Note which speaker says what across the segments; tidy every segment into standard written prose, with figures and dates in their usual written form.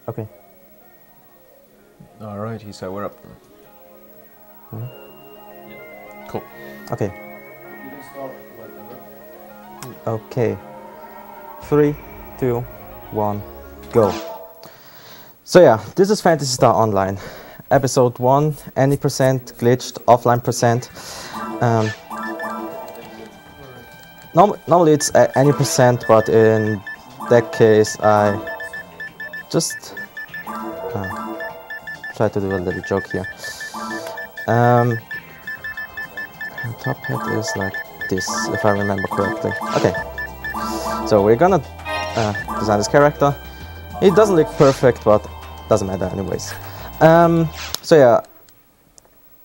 Speaker 1: Okay.
Speaker 2: Alrighty, so we're up then. Yeah. Cool.
Speaker 1: Okay. Okay. 3, 2, 1, go. So yeah, this is Phantasy Star Online. Episode 1, any percent, glitched, offline percent. Normally it's any percent, but in that case I just try to do a little joke here. The top hat is like this, if I remember correctly. Okay, so we're gonna design this character. It doesn't look perfect, but doesn't matter anyways. So yeah,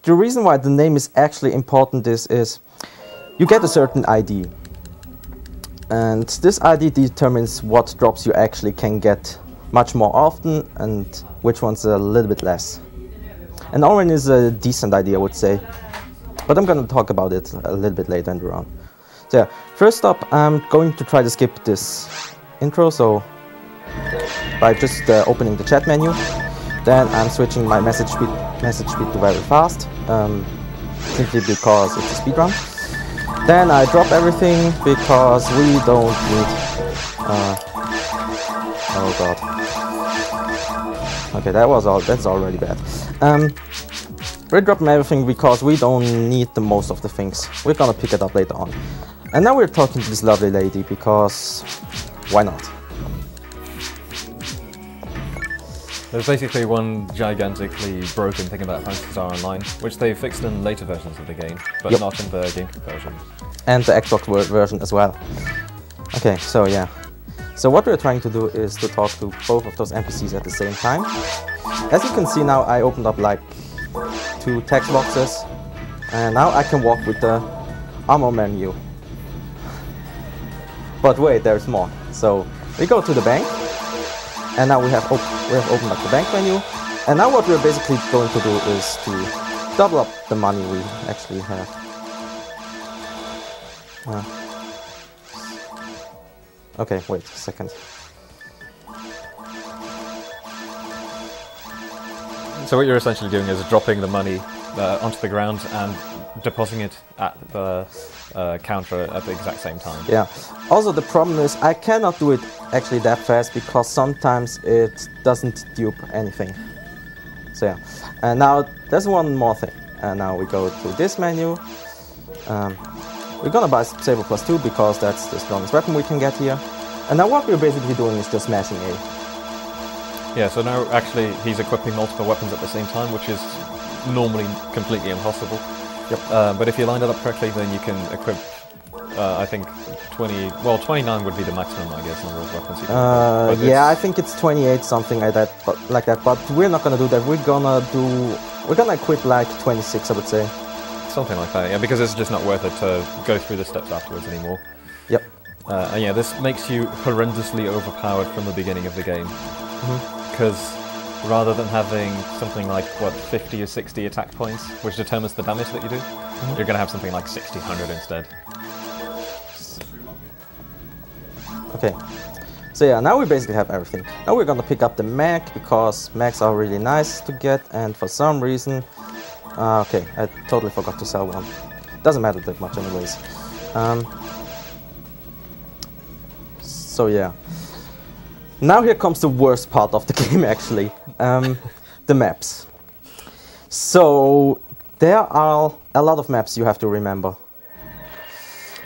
Speaker 1: the reason why the name is actually important is you get a certain ID. And this ID determines what drops you actually can get much more often and which ones a little bit less. And orange is a decent idea, I would say. But I'm going to talk about it a little bit later in the round. So yeah, first up, I'm going to try to skip this intro, so by just opening the chat menu. Then I'm switching my message speed to very fast, simply because it's a speedrun. Then I drop everything because we don't need... oh god. Okay, that's already bad. We're dropping everything because we don't need the most of the things. We're gonna pick it up later on. And now we're talking to this lovely lady because... why not?
Speaker 2: There's basically one gigantically broken thing about Phantasy Star Online, which they fixed in later versions of the game, but not in the GameCube version.
Speaker 1: And the Xbox version as well. Okay, so yeah. So what we're trying to do is to talk to both of those NPCs at the same time. As you can see now, I opened up like 2 text boxes, and now I can walk with the armor menu. But wait, there's more. So we go to the bank, and now we have opened up the bank menu. And now what we're basically going to do is to double up the money we actually have. Okay, wait a second.
Speaker 2: So what you're essentially doing is dropping the money onto the ground and depositing it at the counter at the exact same time.
Speaker 1: Yeah. Also, the problem is I cannot do it actually that fast because sometimes it doesn't dupe anything. So yeah. And now there's one more thing. And now we go to this menu. We're gonna buy Saber +2 because that's the strongest weapon we can get here. And now what we're basically doing is just smashing A.
Speaker 2: Yeah, so now actually he's equipping multiple weapons at the same time, which is normally completely impossible.
Speaker 1: Yep.
Speaker 2: But if you line it up correctly, then you can equip, I think, 29 would be the maximum, I guess, number of weapons you can equip.
Speaker 1: Yeah, I think it's 28, something like that. But we're not gonna do that. We're gonna equip like 26, I would say.
Speaker 2: Something like that, yeah, because it's just not worth it to go through the steps afterwards anymore.
Speaker 1: Yep.
Speaker 2: And yeah, this makes you horrendously overpowered from the beginning of the game. Because rather than having something like, what, 50 or 60 attack points, which determines the damage that you do, you're going to have something like 60, 100 instead. Okay.
Speaker 1: So yeah, now we basically have everything. Now we're gonna pick up the mech because mechs are really nice to get, and for some reason... okay, I totally forgot to sell one. Doesn't matter that much anyways. So yeah. Now here comes the worst part of the game actually. The maps. So there are a lot of maps you have to remember.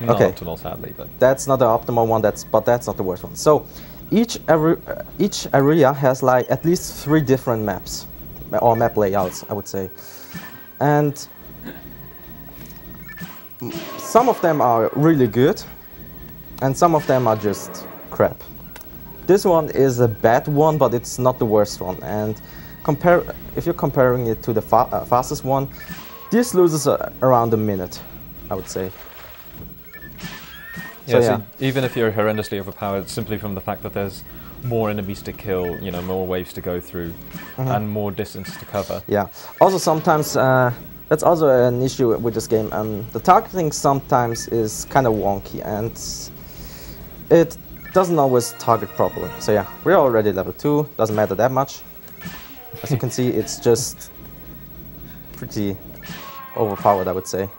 Speaker 2: Not optimal, sadly, but
Speaker 1: that's not the optimal one. But that's not the worst one. So each area has like at least 3 different maps or map layouts, I would say, and some of them are really good, and some of them are just crap. This one is a bad one, but it's not the worst one. And if you're comparing it to the fastest one, this loses around a minute, I would say.
Speaker 2: Yeah, so even if you're horrendously overpowered, simply from the fact that there's more enemies to kill, you know, more waves to go through, and more distance to cover.
Speaker 1: Yeah. Also, sometimes that's also an issue with this game. The targeting sometimes is kind of wonky, and it doesn't always target properly. So yeah, we're already level 2, doesn't matter that much. As you can see, it's just pretty overpowered, I would say.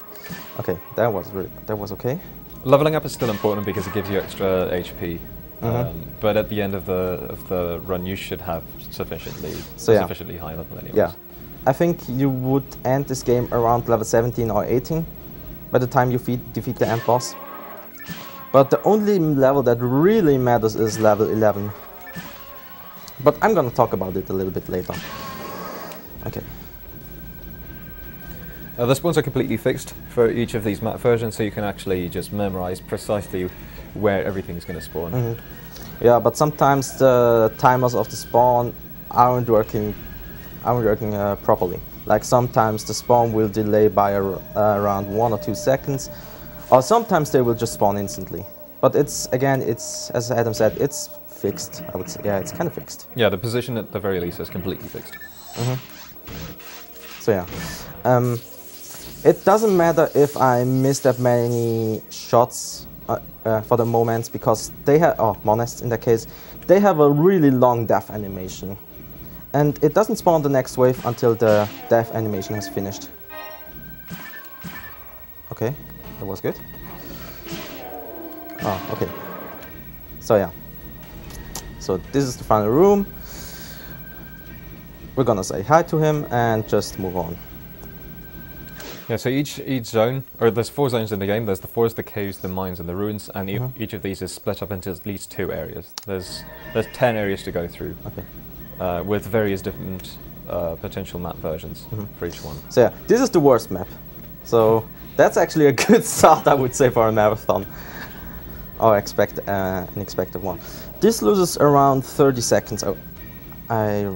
Speaker 1: Okay, that was okay.
Speaker 2: Leveling up is still important because it gives you extra HP. But at the end of the run, you should have sufficiently high level anyways.
Speaker 1: Yeah, I think you would end this game around level 17 or 18 by the time you defeat the end boss. But the only level that really matters is level 11. But I'm gonna talk about it a little bit later. Okay.
Speaker 2: The spawns are completely fixed for each of these map versions, so you can actually just memorize precisely where everything's going to spawn.
Speaker 1: Yeah, but sometimes the timers of the spawn aren't working properly. Like sometimes the spawn will delay by around 1 or 2 seconds, or sometimes they will just spawn instantly. But it's as Adam said, it's fixed. I would say, yeah, it's kind of fixed.
Speaker 2: Yeah, the position at the very least is completely fixed.
Speaker 1: So yeah. It doesn't matter if I miss that many shots for the moments, because they have, Monest in that case, they have a really long death animation. And it doesn't spawn the next wave until the death animation has finished. Okay, that was good. Oh, okay. So yeah. So this is the final room. We're gonna say hi to him and just move on.
Speaker 2: Yeah, so each zone, or there's 4 zones in the game. There's the forest, the caves, the mines, and the ruins, and each of these is split up into at least 2 areas. There's 10 areas to go through, with various different potential map versions for each one.
Speaker 1: So yeah, this is the worst map. So that's actually a good start, I would say, for a marathon, or an expected one. This loses around 30 seconds. I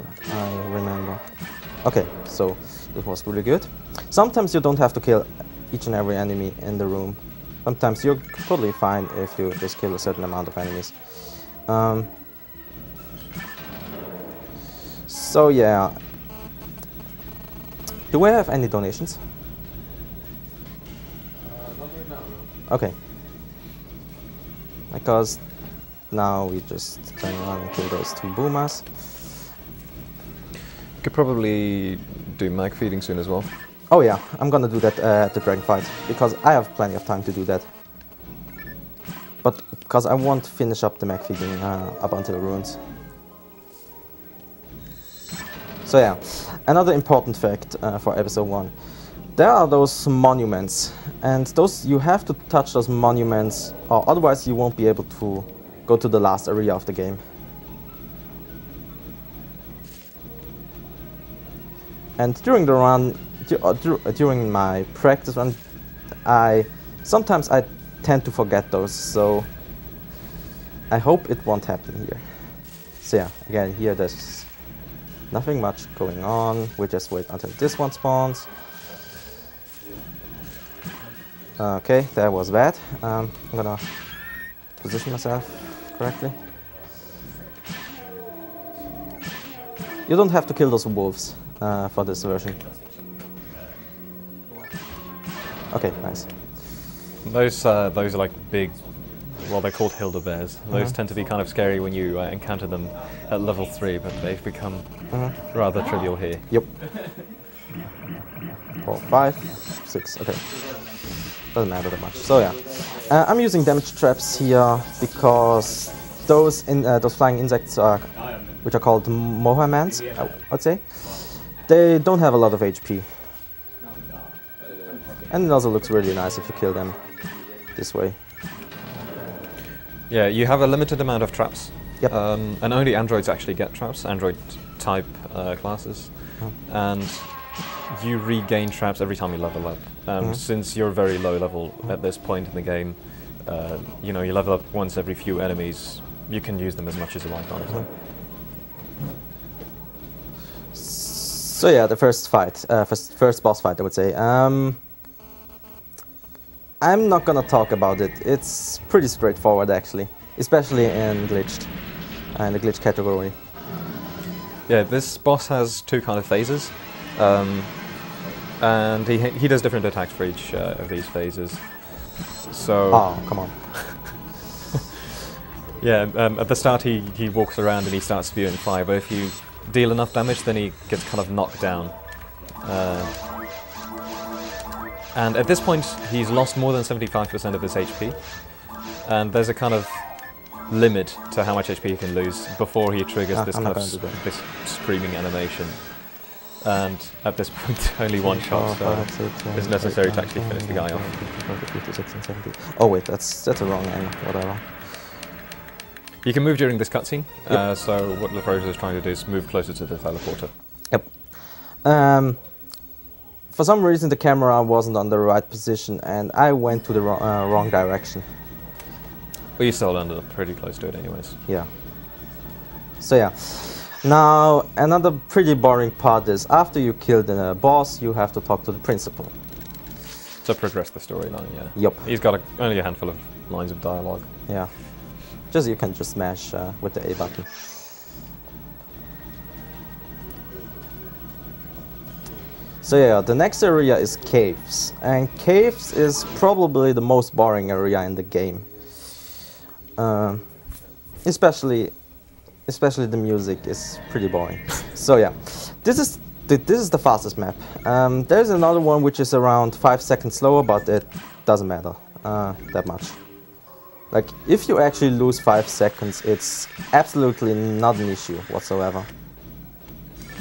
Speaker 1: remember. Okay, so this was really good. Sometimes you don't have to kill each and every enemy in the room. Sometimes you're totally fine if you just kill a certain amount of enemies. So yeah. Do we have any donations?
Speaker 3: Not right now, no.
Speaker 1: Okay. Because now we just turn around and kill those 2 boomers.
Speaker 2: Could probably do mag feeding soon as well.
Speaker 1: Oh yeah, I'm gonna do that at the dragon fight, because I have plenty of time to do that. But because I want to finish up the mech feeding up until the ruins. So yeah, another important fact for episode 1. There are those monuments, and you have to touch those monuments, or otherwise you won't be able to go to the last area of the game. And during the run, during my practice run, sometimes I tend to forget those, so I hope it won't happen here. So yeah, again, here there's nothing much going on. We just wait until this one spawns. Okay, that was bad. I'm gonna position myself correctly. You don't have to kill those wolves for this version. Okay, nice.
Speaker 2: Those are like big, well, they're called Hilda bears. Those tend to be kind of scary when you encounter them at level 3, but they've become rather trivial here.
Speaker 1: Yep. 4, 5, 6, okay. Doesn't matter that much. So yeah, I'm using damage traps here because those flying insects which are called Mohamans, I would say, they don't have a lot of HP. And it also looks really nice if you kill them this way.
Speaker 2: Yeah, you have a limited amount of traps.
Speaker 1: Yep.
Speaker 2: And only androids actually get traps, android type classes. And you regain traps every time you level up. Since you're very low level at this point in the game, you know, you level up once every few enemies, you can use them as much as you like, honestly.
Speaker 1: So yeah, the first fight, first boss fight, I would say. I'm not gonna talk about it. It's pretty straightforward, actually, especially in glitched, in the glitch category.
Speaker 2: Yeah, this boss has 2 kind of phases, and he does different attacks for each of these phases. So.
Speaker 1: Oh, come on.
Speaker 2: Yeah, at the start he walks around and he starts spewing fire, but if you deal enough damage, then he gets kind of knocked down. And at this point, he's lost more than 75% of his HP, and there's a kind of limit to how much HP he can lose before he triggers this kind of this screaming animation. And at this point, only one shot is necessary to actually finish the guy off.
Speaker 1: Oh wait, that's a wrong angle. Whatever.
Speaker 2: You can move during this cutscene. So what LeFrozer is trying to do is move closer to the teleporter.
Speaker 1: Yep. For some reason, the camera wasn't on the right position, and I went to the wrong direction.
Speaker 2: But you still ended up pretty close to it, anyways.
Speaker 1: Yeah. So yeah. Now, another pretty boring part is after you kill the boss, you have to talk to the principal.
Speaker 2: To progress the storyline, yeah.
Speaker 1: Yep.
Speaker 2: He's got only a handful of lines of dialogue.
Speaker 1: Yeah. You can just smash with the A button. So yeah, the next area is caves. And caves is probably the most boring area in the game. Especially the music is pretty boring. So yeah, this is the fastest map. There's another one which is around 5 seconds slower, but it doesn't matter that much. Like, if you actually lose 5 seconds, it's absolutely not an issue whatsoever.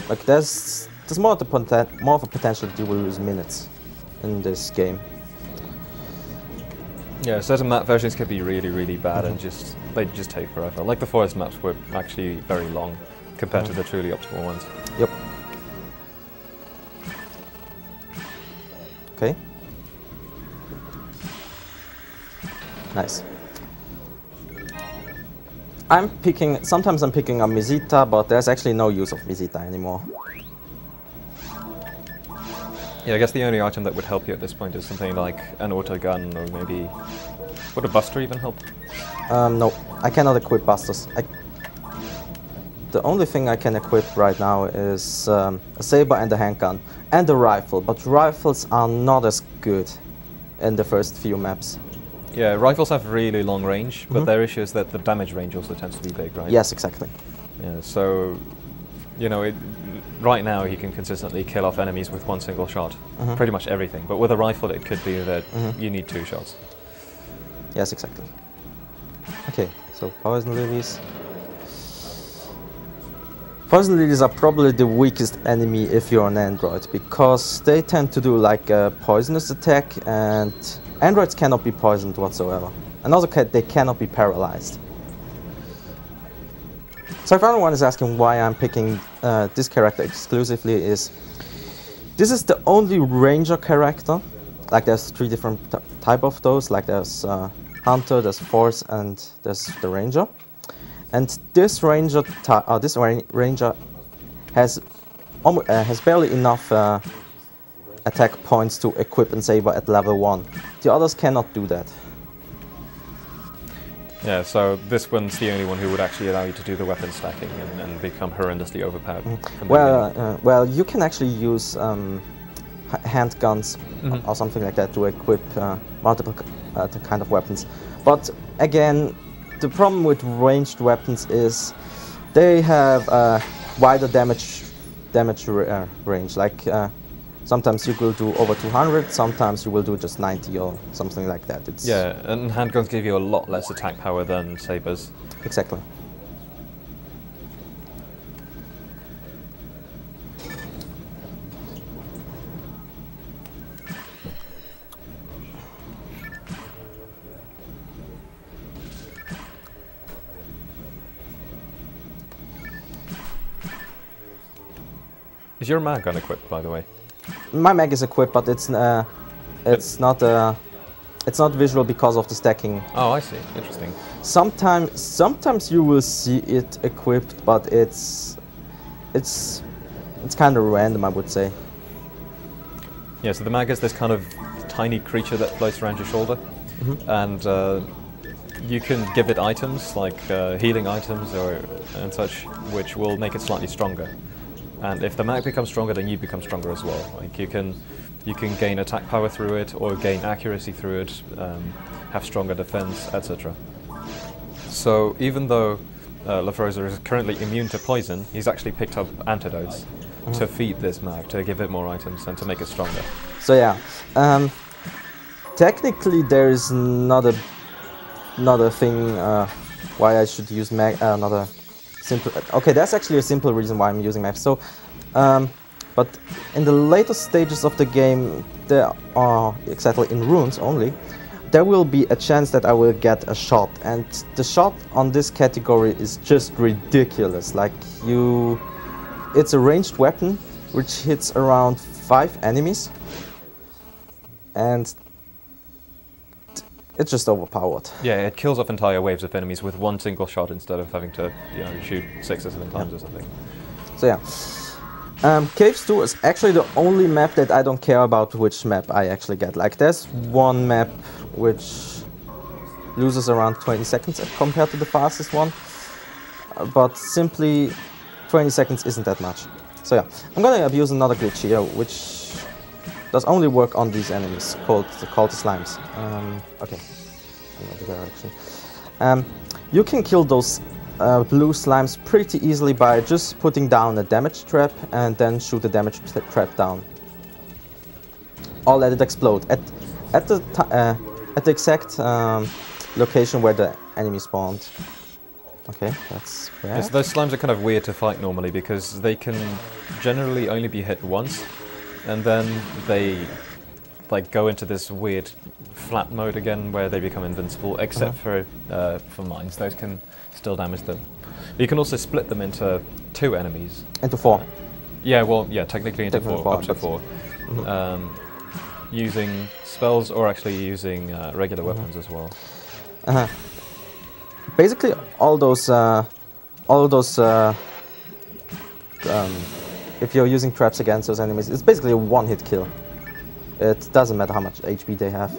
Speaker 1: Like, there's more of a potential that you will lose minutes in this game.
Speaker 2: Yeah, certain map versions can be really, really bad and they just take forever. Like the forest maps were actually very long compared to the truly optimal ones.
Speaker 1: Yep. Okay. Nice. Sometimes I'm picking up Mesita, but there's actually no use of Mesita anymore.
Speaker 2: Yeah, I guess the only item that would help you at this point is something like an auto gun, or maybe... Would a buster even help?
Speaker 1: No, I cannot equip busters. The only thing I can equip right now is a saber and a handgun, and a rifle, but rifles are not as good in the first few maps.
Speaker 2: Yeah, rifles have really long range, but their issue is that the damage range also tends to be big, right?
Speaker 1: Yes, exactly.
Speaker 2: Yeah, so, you know, right now he can consistently kill off enemies with one single shot, pretty much everything. But with a rifle, it could be that you need 2 shots.
Speaker 1: Yes, exactly. Okay, so poison lilies. Poison lilies are probably the weakest enemy if you're an android, because they tend to do like a poisonous attack, and androids cannot be poisoned whatsoever. And also they cannot be paralyzed. So if anyone is asking why I'm picking this character exclusively, this is the only ranger character. Like, there's 3 different type of those. Like, there's hunter, there's force, and there's the ranger. And this ranger has barely enough attack points to equip and saber at level 1. The others cannot do that.
Speaker 2: Yeah, so this one's the only one who would actually allow you to do the weapon stacking and become horrendously overpowered.
Speaker 1: Well, you can actually use handguns or something like that to equip multiple kind of weapons. But again, the problem with ranged weapons is they have a wider damage range. Like, sometimes you will do over 200, sometimes you will do just 90 or something like that.
Speaker 2: Yeah, and handguns give you a lot less attack power than sabers.
Speaker 1: Exactly.
Speaker 2: Is your mag gun equipped, by the way?
Speaker 1: My mag is equipped, but it's not visual because of the stacking.
Speaker 2: Oh, I see. Interesting.
Speaker 1: Sometimes you will see it equipped, but it's kind of random, I would say.
Speaker 2: Yeah. So the mag is this kind of tiny creature that floats around your shoulder, and you can give it items like healing items and such, which will make it slightly stronger. And if the mag becomes stronger, then you become stronger as well. Like, you can gain attack power through it, or gain accuracy through it, have stronger defense, etc. So even though LeFrozer is currently immune to poison, he's actually picked up antidotes to feed this mag, to give it more items and to make it stronger.
Speaker 1: So yeah, technically there is not a thing why I should use mag. Another simple. Okay, that's actually a simple reason why I'm using mag. So, but in the later stages of the game, there are exactly in runes only. There will be a chance that I will get a shot, and the shot on this category is just ridiculous. Like it's a ranged weapon which hits around 5 enemies, and it's just overpowered.
Speaker 2: Yeah, it kills off entire waves of enemies with one single shot instead of having to, you know, shoot 6 or 7 times or something.
Speaker 1: So yeah. Caves 2 is actually the only map that I don't care about which map I actually get. Like, there's one map which loses around 20 seconds compared to the fastest one, but simply 20 seconds isn't that much. So yeah, I'm gonna abuse another glitch here, which does only work on these enemies, called the slimes. Okay, another direction. You can kill those blue slimes pretty easily by just putting down a damage trap and then shoot the damage trap down, or let it explode at the exact location where the enemy spawned. Okay, that's fair.
Speaker 2: Yes, those slimes are kind of weird to fight normally because they can generally only be hit once, and then they like go into this weird flat mode again where they become invincible, except for mines. Those can still damage them. You can also split them into 2 enemies.
Speaker 1: Into 4.
Speaker 2: Yeah, well, yeah, technically into 4, up to 4. Using spells or actually using regular weapons as well.
Speaker 1: Basically, all those, if you're using traps against those enemies, it's basically a one-hit kill. It doesn't matter how much HP they have.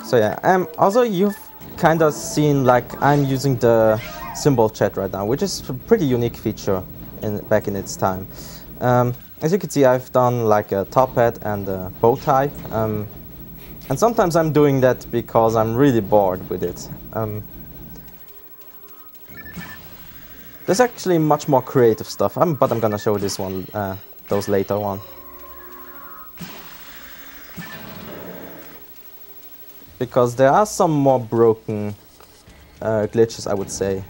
Speaker 1: So yeah, also you've kind of seen, like, I'm using the symbol chat right now, which is a pretty unique feature back in its time. As you can see, I've done like a top hat and a bow tie, and sometimes I'm doing that because I'm really bored with it. There's actually much more creative stuff, but I'm gonna show this one, those later on. Because there are some more broken glitches, I would say,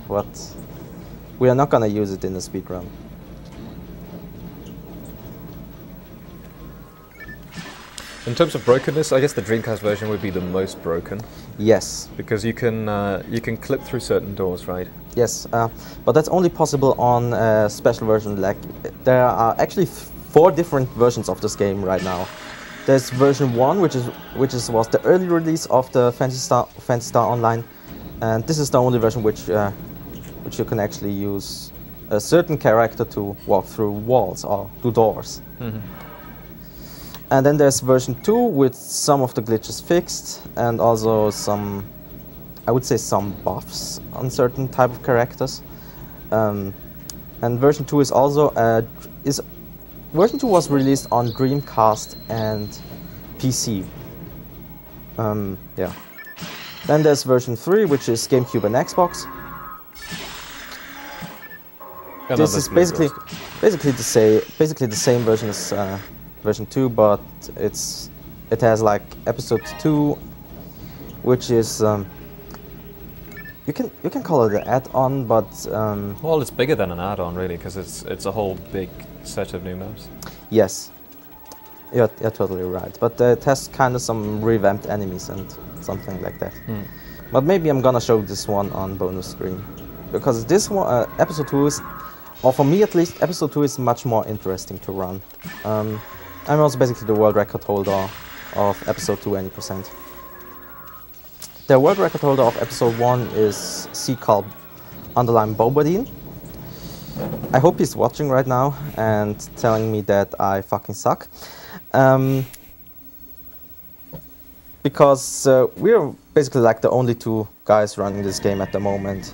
Speaker 1: but we are not gonna use it in the speedrun.
Speaker 2: In terms of brokenness, I guess the Dreamcast version would be the most broken.
Speaker 1: Yes.
Speaker 2: Because you can clip through certain doors, right?
Speaker 1: Yes, but that's only possible on a special version. Like, there are actually 4 different versions of this game right now. There's version 1, which was the early release of the Phantasy Star Online, and this is the only version which you can actually use a certain character to walk through walls or do doors. And then there's version 2 with some of the glitches fixed, and also some, I would say, some buffs on certain type of characters. And version 2 is also version 2 was released on Dreamcast and PC. Yeah. Then there's version 3, which is GameCube and Xbox. This is basically the same version as version 2, but it has like episode 2, which is you can call it an add-on, but
Speaker 2: well, it's bigger than an add-on really, because it's a whole big set of new maps.
Speaker 1: Yes, you're totally right. But it has kind of some revamped enemies and something like that. But maybe I'm gonna show this one on bonus screen, because this one, episode 2 is, or for me at least, episode 2 is much more interesting to run. I'm also basically the world record holder of episode 2 80%. The world record holder of episode 1 is C-Carl_Bobadine. I hope he's watching right now and telling me that I fucking suck. Because we're basically like the only 2 guys running this game at the moment.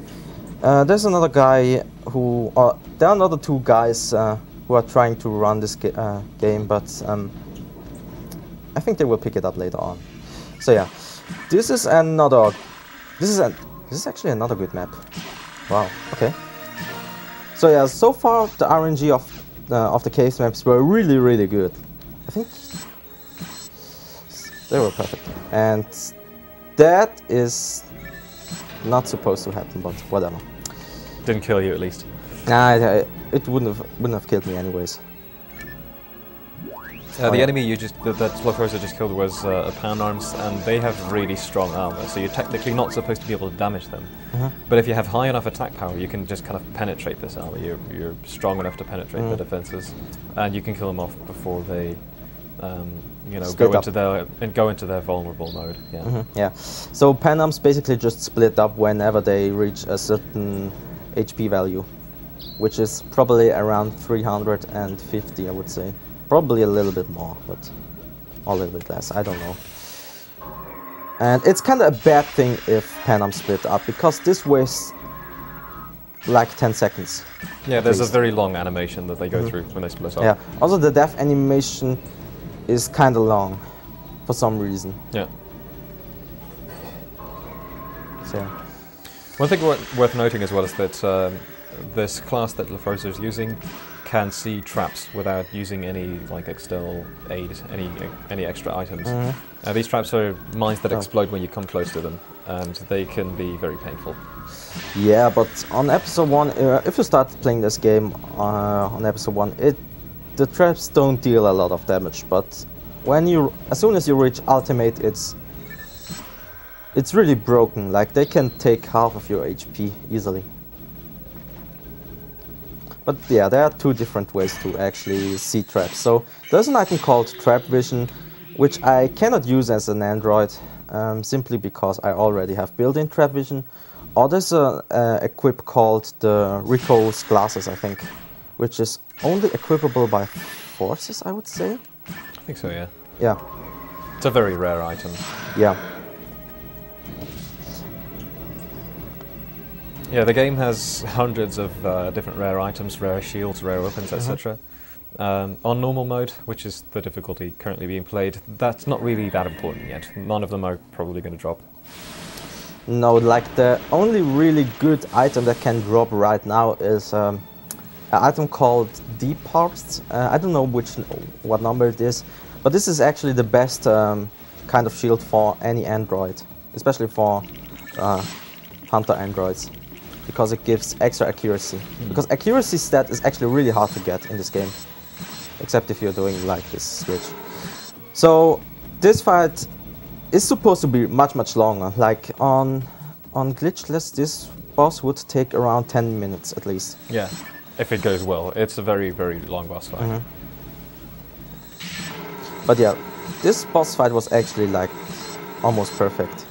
Speaker 1: There's another guy who, there are another 2 guys who are trying to run this game, but I think they will pick it up later on. So yeah, this is another. This is actually another good map. Wow. Okay. So yeah, so far the RNG of the case maps were really good. I think they were perfect, and that is not supposed to happen, but whatever.
Speaker 2: Didn't kill you at least.
Speaker 1: Nah, it wouldn't have killed me anyways.
Speaker 2: The enemy that LeFrozer just killed was a Pound Arms, and they have really strong armor, so you're technically not supposed to be able to damage them. But if you have high enough attack power, you can just kind of penetrate this armor. You're strong enough to penetrate the defenses, and you can kill them off before they, you know, go into their vulnerable mode. Yeah.
Speaker 1: Yeah. So Pound Arms basically just split up whenever they reach a certain HP value, which is probably around 350, I would say. Probably a little bit more, but or a little bit less, I don't know. And it's kind of a bad thing if Pound Arms split up, because this wastes like 10 seconds.
Speaker 2: Yeah, there's a very long animation that they go through when they split up.
Speaker 1: Yeah, also the death animation is kind of long, for some reason.
Speaker 2: Yeah.
Speaker 1: So yeah.
Speaker 2: One thing worth noting as well is that this class that LeFrozer is using can see traps without using any like external aid, any extra items. These traps are mines that explode when you come close to them, and they can be very painful.
Speaker 1: Yeah, but on episode 1, if you start playing this game on episode 1, the traps don't deal a lot of damage. But as soon as you reach ultimate, it's really broken. Like they can take half of your HP easily. But yeah, there are two different ways to actually see traps. So there's an item called Trap Vision, which I cannot use as an Android, simply because I already have built-in Trap Vision. Or there's a equip called the Rico's Glasses, I think, which is only equipable by forces, I would say.
Speaker 2: I think so, yeah.
Speaker 1: Yeah.
Speaker 2: It's a very rare item.
Speaker 1: Yeah.
Speaker 2: Yeah, the game has hundreds of different rare items, rare shields, rare weapons, etc. On normal mode, which is the difficulty currently being played, that's not really that important yet. None of them are probably going to drop.
Speaker 1: No, like the only really good item that can drop right now is an item called Deep Parts. I don't know what number it is, but this is actually the best kind of shield for any android, especially for hunter androids, because it gives extra accuracy. Because accuracy stat is actually really hard to get in this game, except if you're doing like this switch. So this fight is supposed to be much longer. Like on glitchless, this boss would take around 10 minutes at least.
Speaker 2: Yeah, if it goes well. It's a very long boss fight.
Speaker 1: But yeah, this boss fight was actually like almost perfect.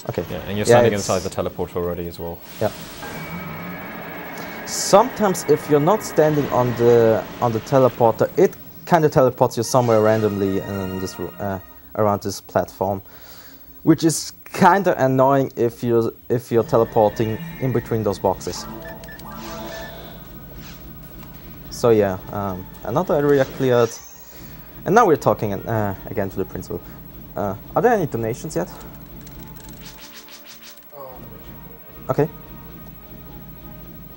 Speaker 1: Okay.
Speaker 2: Yeah, and you're standing inside the teleport already as well.
Speaker 1: Yeah. Sometimes if you're not standing on the teleporter, it kind of teleports you somewhere randomly in this around this platform, which is kind of annoying if you're teleporting in between those boxes. So yeah, another area cleared, and now we're talking again to the principal. Are there any donations yet? Okay.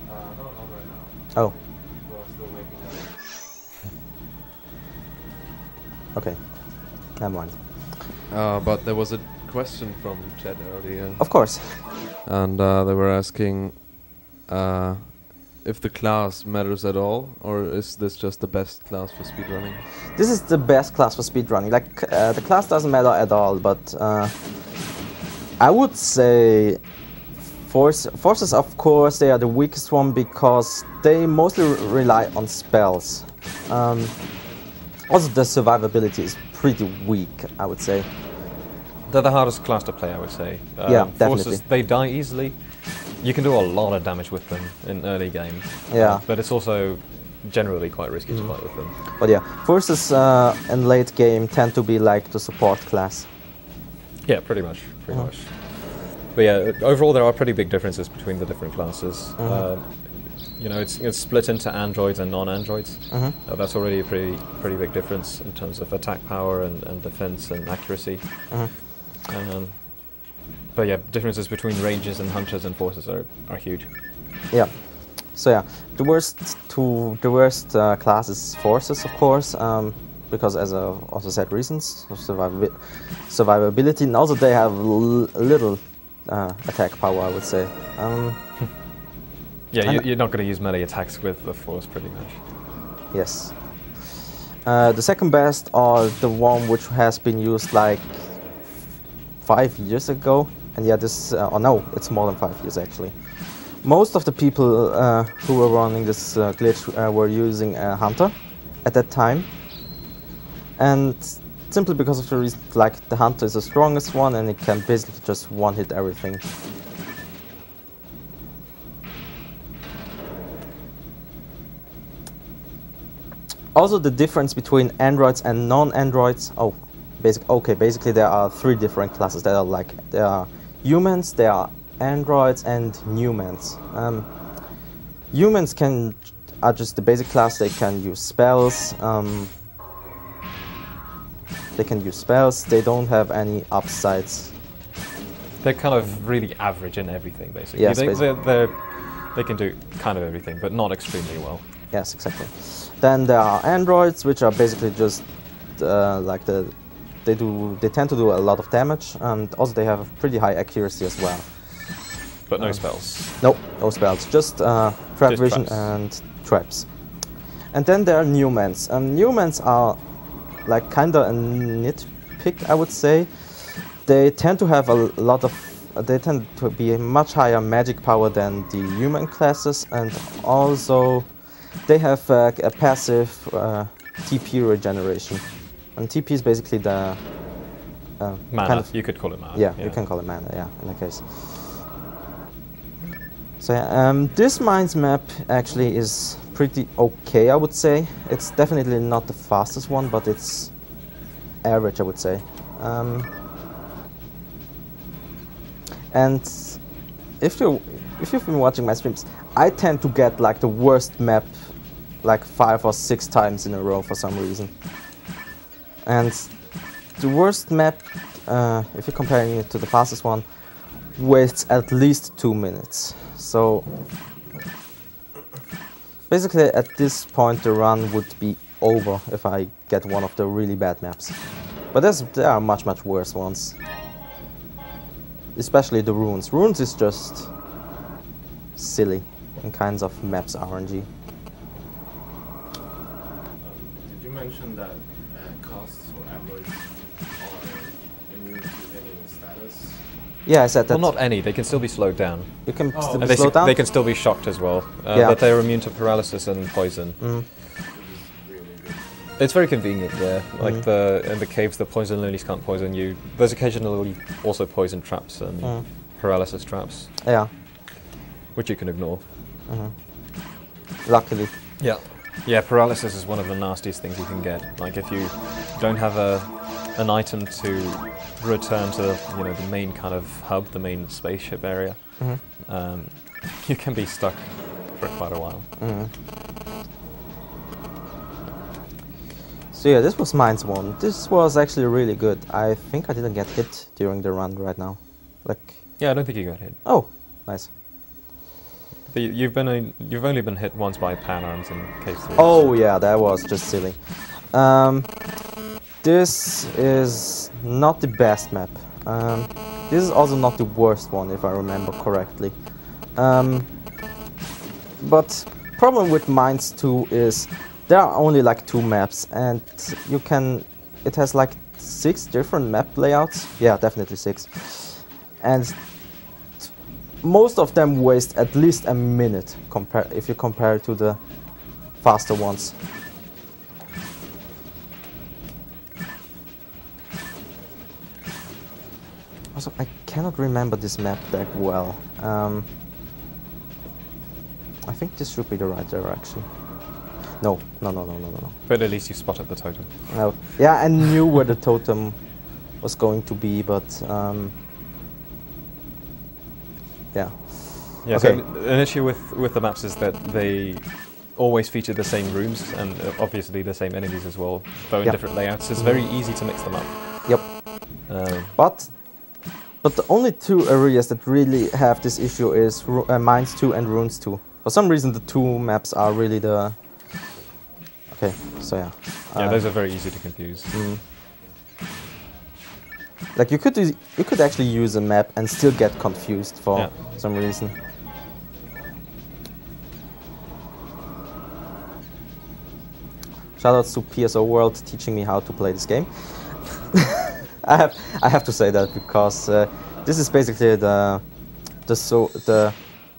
Speaker 3: No, not right now.
Speaker 1: Oh.
Speaker 3: We're still waking up.
Speaker 1: Okay. Never mind.
Speaker 4: But there was a question from chat earlier.
Speaker 1: Of course.
Speaker 4: And they were asking if the class matters at all, or is this just the best class for speedrunning?
Speaker 1: This is the best class for speedrunning. Like, the class doesn't matter at all, but I would say Forces, of course, they are the weakest one because they mostly rely on spells. Also, the survivability is pretty weak, I would say.
Speaker 2: They're the hardest class to play, I would say.
Speaker 1: Yeah, definitely.
Speaker 2: Forces, they die easily. You can do a lot of damage with them in early game.
Speaker 1: Yeah.
Speaker 2: But it's also generally quite risky to fight with them.
Speaker 1: But yeah, Forces in late game tend to be like the support class.
Speaker 2: Yeah, pretty much. But yeah, overall there are pretty big differences between the different classes. you know, it's split into androids and non-androids.
Speaker 1: Mm-hmm.
Speaker 2: That's already a pretty big difference in terms of attack power and defense and accuracy.
Speaker 1: Mm-hmm.
Speaker 2: But yeah, differences between rangers and hunters and forces are huge.
Speaker 1: Yeah. So yeah, the worst class is forces, of course, because as I also said, reasons of survivability, and also they have little attack power, I would say.
Speaker 2: Yeah, you're not going to use melee attacks with the force, pretty much.
Speaker 1: Yes. The second best are the one which has been used like 5 years ago, and yeah, this oh no, it's more than 5 years actually. Most of the people who were running this glitch were using a hunter at that time, and simply because of the reason, like the hunter is the strongest one and it can basically just one-hit everything. Also, the difference between androids and non-androids. Oh, basically there are 3 different classes. There are humans, there are androids, and humans. Humans are just the basic class. They can use spells. They don't have any upsides.
Speaker 2: They're kind of really average in everything, basically.
Speaker 1: Yes,
Speaker 2: they can do kind of everything, but not extremely well.
Speaker 1: Yes, exactly. Then there are androids, which are basically just they tend to do a lot of damage, and also they have a pretty high accuracy as well.
Speaker 2: But no spells.
Speaker 1: No spells. Just trap vision
Speaker 2: traps.
Speaker 1: and traps. And then there are humans. Humans are like kinda a nitpick, I would say. They tend to have they tend to be a much higher magic power than the human classes, and also they have a passive TP regeneration. And TP is basically the
Speaker 2: Mana,
Speaker 1: kind of,
Speaker 2: you could call it mana.
Speaker 1: yeah, you can call it mana, yeah, in that case. So yeah, this mines map actually is pretty okay, I would say. It's definitely not the fastest one, but it's average, I would say. And if you've been watching my streams, I tend to get like the worst map like 5 or 6 times in a row for some reason. And the worst map, if you're comparing it to the fastest one, wastes at least 2 minutes. So basically at this point the run would be over if I get one of the really bad maps. But there are much worse ones. Especially the runes. Runes is just silly in kinds of maps RNG.
Speaker 3: Did you mention that costs or androids are immune to any status?
Speaker 1: Yeah, I said that.
Speaker 2: Well, not any. They can still be slowed down.
Speaker 1: You can
Speaker 3: Oh.
Speaker 1: still
Speaker 2: And
Speaker 1: be slowed down.
Speaker 2: they can still be shocked as well.
Speaker 1: Yeah.
Speaker 2: But they're immune to paralysis and poison.
Speaker 1: Mm.
Speaker 3: Really good.
Speaker 2: It's very convenient, yeah. Like in the caves, the poison lilies can't poison you. There's occasionally also poison traps and paralysis traps,
Speaker 1: Yeah,
Speaker 2: which you can ignore.
Speaker 1: luckily.
Speaker 2: Yeah. Yeah, paralysis is one of the nastiest things you can get. Like if you don't have an item to return to the main kind of hub, the main spaceship area, you can be stuck for quite a while.
Speaker 1: So yeah, this was Mines 1. This was actually really good. I think I didn't get hit during the run right now. Like,
Speaker 2: Yeah, I don't think you got hit.
Speaker 1: oh, nice.
Speaker 2: But you've only been hit once by pan arms in case 3.
Speaker 1: Oh yeah, that was just silly. This is not the best map. This is also not the worst one, if I remember correctly. But problem with Mines 2 is there are only like 2 maps, and it has like 6 different map layouts. Yeah, definitely 6. And most of them waste at least a minute if you compare it to the faster ones. Also, I cannot remember this map that well. I think this should be the right direction. No.
Speaker 2: But at least you spotted the totem.
Speaker 1: No. Yeah, I knew where the totem was going to be, but yeah.
Speaker 2: Yeah,
Speaker 1: Okay.
Speaker 2: so an issue with the maps is that they always feature the same rooms and obviously the same enemies as well, though in
Speaker 1: Yeah.
Speaker 2: different layouts. It's very easy to mix them up.
Speaker 1: Yep.
Speaker 2: Um,
Speaker 1: But the only two areas that really have this issue is Mines 2 and Runes 2. For some reason, the two maps are really the... Okay, so yeah.
Speaker 2: yeah, those are very easy to confuse.
Speaker 1: Like you could actually use a map and still get confused for
Speaker 2: Yeah.
Speaker 1: some reason. Shoutouts to PSO World teaching me how to play this game. I have to say that because this is basically the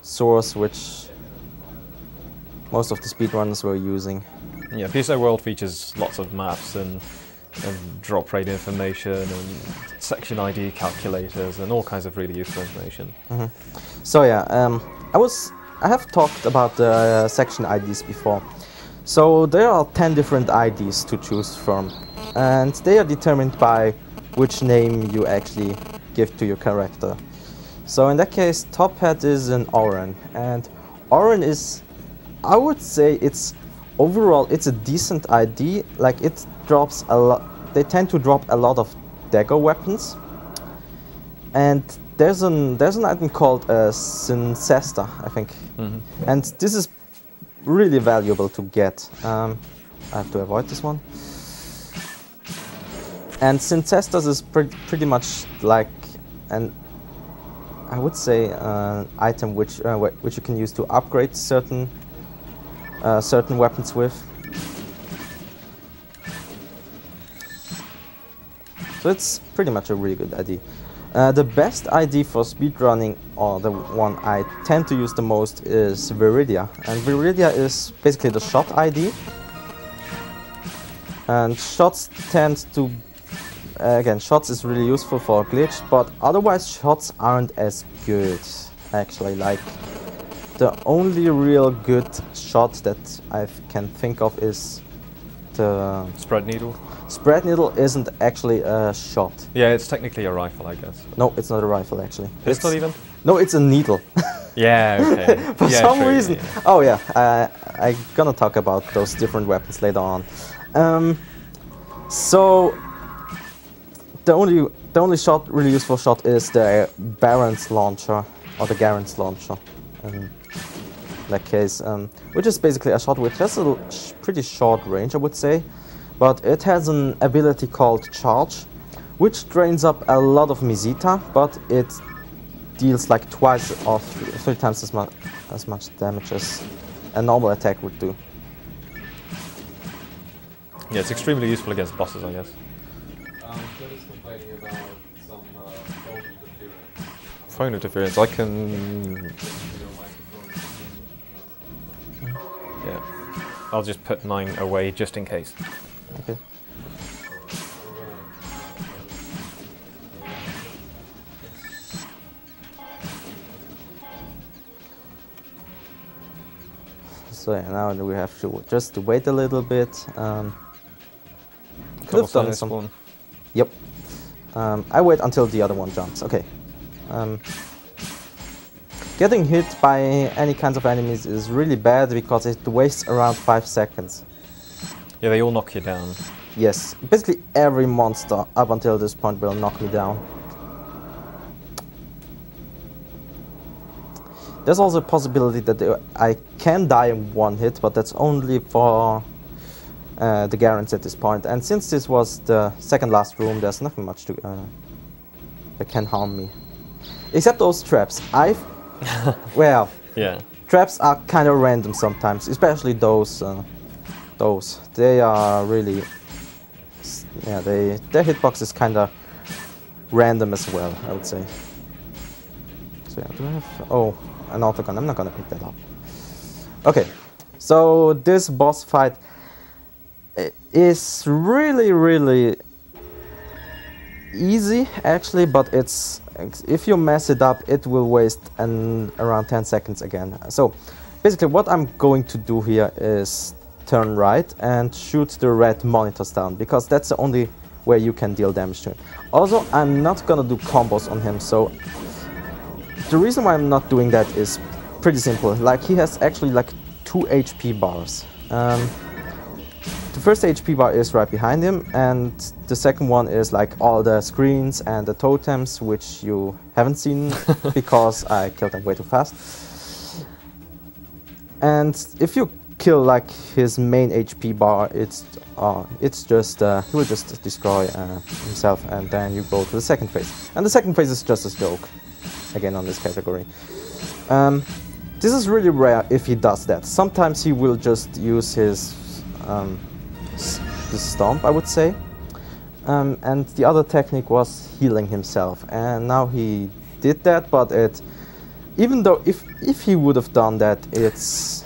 Speaker 1: source which most of the speedrunners were using.
Speaker 2: Yeah, PSO World features lots of maps and drop rate information and section ID calculators and all kinds of really useful information.
Speaker 1: So yeah, I have talked about the section IDs before. So there are 10 different IDs to choose from, and they are determined by which name you actually give to your character. So in that case, Top Hat is an Oran, and Oran is, I would say, overall it's a decent ID. Like it drops a lot. They tend to drop a lot of dagger weapons, and there's an item called Syncester, I think, and this is really valuable to get. I have to avoid this one. And Syncesters is pretty much like I would say an item which you can use to upgrade certain weapons with. So it's pretty much a really good ID. The best ID for speedrunning, or the one I tend to use the most, is Viridia. And Viridia is basically the shot ID. And shots tend to... again, shots is really useful for a glitch, but otherwise shots aren't as good, actually. Like, the only real good shot that I can think of is the...
Speaker 2: Spread needle?
Speaker 1: Spread needle isn't actually a shot.
Speaker 2: Yeah, it's technically a rifle, I guess.
Speaker 1: No, it's not a rifle, actually.
Speaker 2: Pistol even?
Speaker 1: No, it's a needle.
Speaker 2: Yeah, okay.
Speaker 1: For
Speaker 2: yeah,
Speaker 1: some
Speaker 2: true,
Speaker 1: reason.
Speaker 2: yeah.
Speaker 1: Oh yeah, I'm gonna talk about those different weapons later on. So the only shot, really useful shot, is the Baron's launcher, or the Garen's launcher. In that case, which is basically a shot which has a pretty short range, I would say, but it has an ability called Charge, which drains up a lot of Misita, but it deals like twice or three times as much damage as a normal attack would do.
Speaker 2: Yeah, it's extremely useful against bosses, I guess.
Speaker 4: Phil is complaining about some phone interference.
Speaker 2: Phone interference, I can... Yeah. I'll just put mine away just in case.
Speaker 1: Okay. So yeah, now we have to just wait a little bit. Could have done some.
Speaker 2: Spawn.
Speaker 1: Yep. I wait until the other one jumps. Okay. Getting hit by any kinds of enemies is really bad because it wastes around 5 seconds.
Speaker 2: Yeah, they all knock you down.
Speaker 1: Yes, basically every monster up until this point will knock me down. There's also a possibility that I can die in one hit, but that's only for the Garants at this point. And since this was the second last room, there's nothing much to that can harm me. Except those traps. Well,
Speaker 2: Yeah.
Speaker 1: traps are kind of random sometimes, especially those. They are really... Yeah, their hitbox is kind of random as well, I would say. So yeah, do I have... Oh, an autogun. I'm not gonna pick that up. Okay, so this boss fight is really easy, actually, but if you mess it up, it will waste around 10 seconds again. So basically what I'm going to do here is turn right and shoot the red monitors down, because that's the only way you can deal damage to him. Also, I'm not gonna do combos on him, so the reason why I'm not doing that is pretty simple. Like, he has actually like 2 HP bars. The first HP bar is right behind him, and the second one is like all the screens and the totems, which you haven't seen because I killed them way too fast. And if you kill like his main HP bar, it's just he will just destroy himself, and then you go to the second phase. And the second phase is just a joke, again on this category. This is really rare if he does that. Sometimes he will just use his stomp, I would say. And the other technique was healing himself, and now he did that, but even though if he would have done that, it's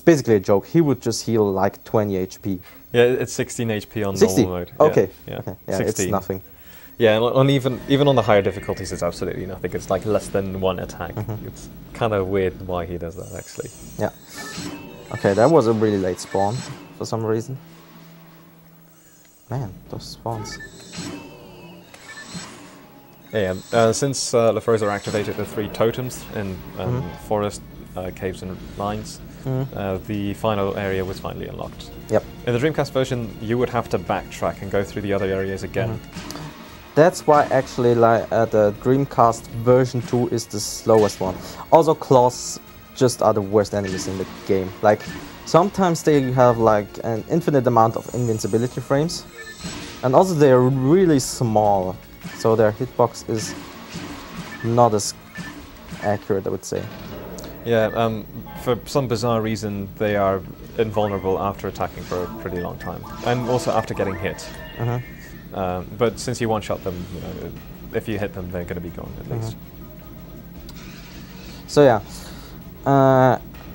Speaker 1: basically a joke. He would just heal like 20 HP.
Speaker 2: Yeah, it's 16 HP on
Speaker 1: 60?
Speaker 2: normal mode.
Speaker 1: Okay.
Speaker 2: Yeah,
Speaker 1: Okay. Yeah,
Speaker 2: 16.
Speaker 1: it's nothing.
Speaker 2: Yeah, and even on the higher difficulties, it's absolutely nothing. It's like less than 1 attack. It's kind of weird why he does that, actually.
Speaker 1: Yeah. Okay, that was a really late spawn for some reason. Man, those spawns.
Speaker 2: Yeah, since LeFrozer activated the 3 totems in forest, caves and lines, the final area was finally unlocked.
Speaker 1: Yep.
Speaker 2: In the Dreamcast version, you would have to backtrack and go through the other areas again.
Speaker 1: That's why actually like the Dreamcast version 2 is the slowest one. Also, claws just are the worst enemies in the game. Like, sometimes they have like an infinite amount of invincibility frames, and also they're really small, so their hitbox is not as accurate, I would say.
Speaker 2: Yeah, for some bizarre reason, they are invulnerable after attacking for a pretty long time, and also after getting hit. But since you one-shot them, you know, if you hit them, they're going to be gone at least.
Speaker 1: So yeah,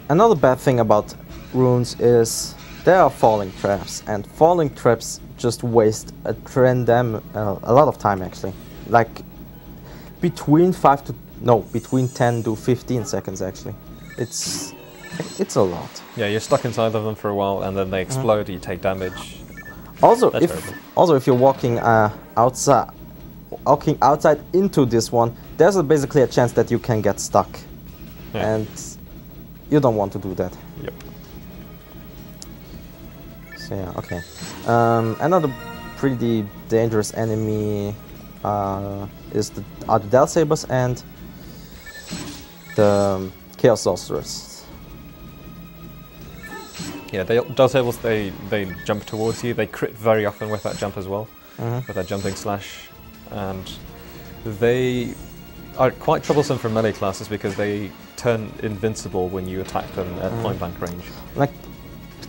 Speaker 1: another bad thing about runes is there are falling traps, and falling traps just waste a lot of time actually. Like between 10 to 15 seconds actually. It's a lot.
Speaker 2: Yeah, you're stuck inside of them for a while, and then they explode. You take damage.
Speaker 1: Also,
Speaker 2: That's
Speaker 1: if you're walking outside into this one, there's basically a chance that you can get stuck, and you don't want to do that.
Speaker 2: Yep.
Speaker 1: So yeah, okay. Another pretty dangerous enemy are the Del Sabers and the Chaos Sorcerers.
Speaker 2: Yeah, they jump towards you. They crit very often with that jump as well, with that jumping slash, and they are quite troublesome for melee classes because they turn invincible when you attack them at point blank range.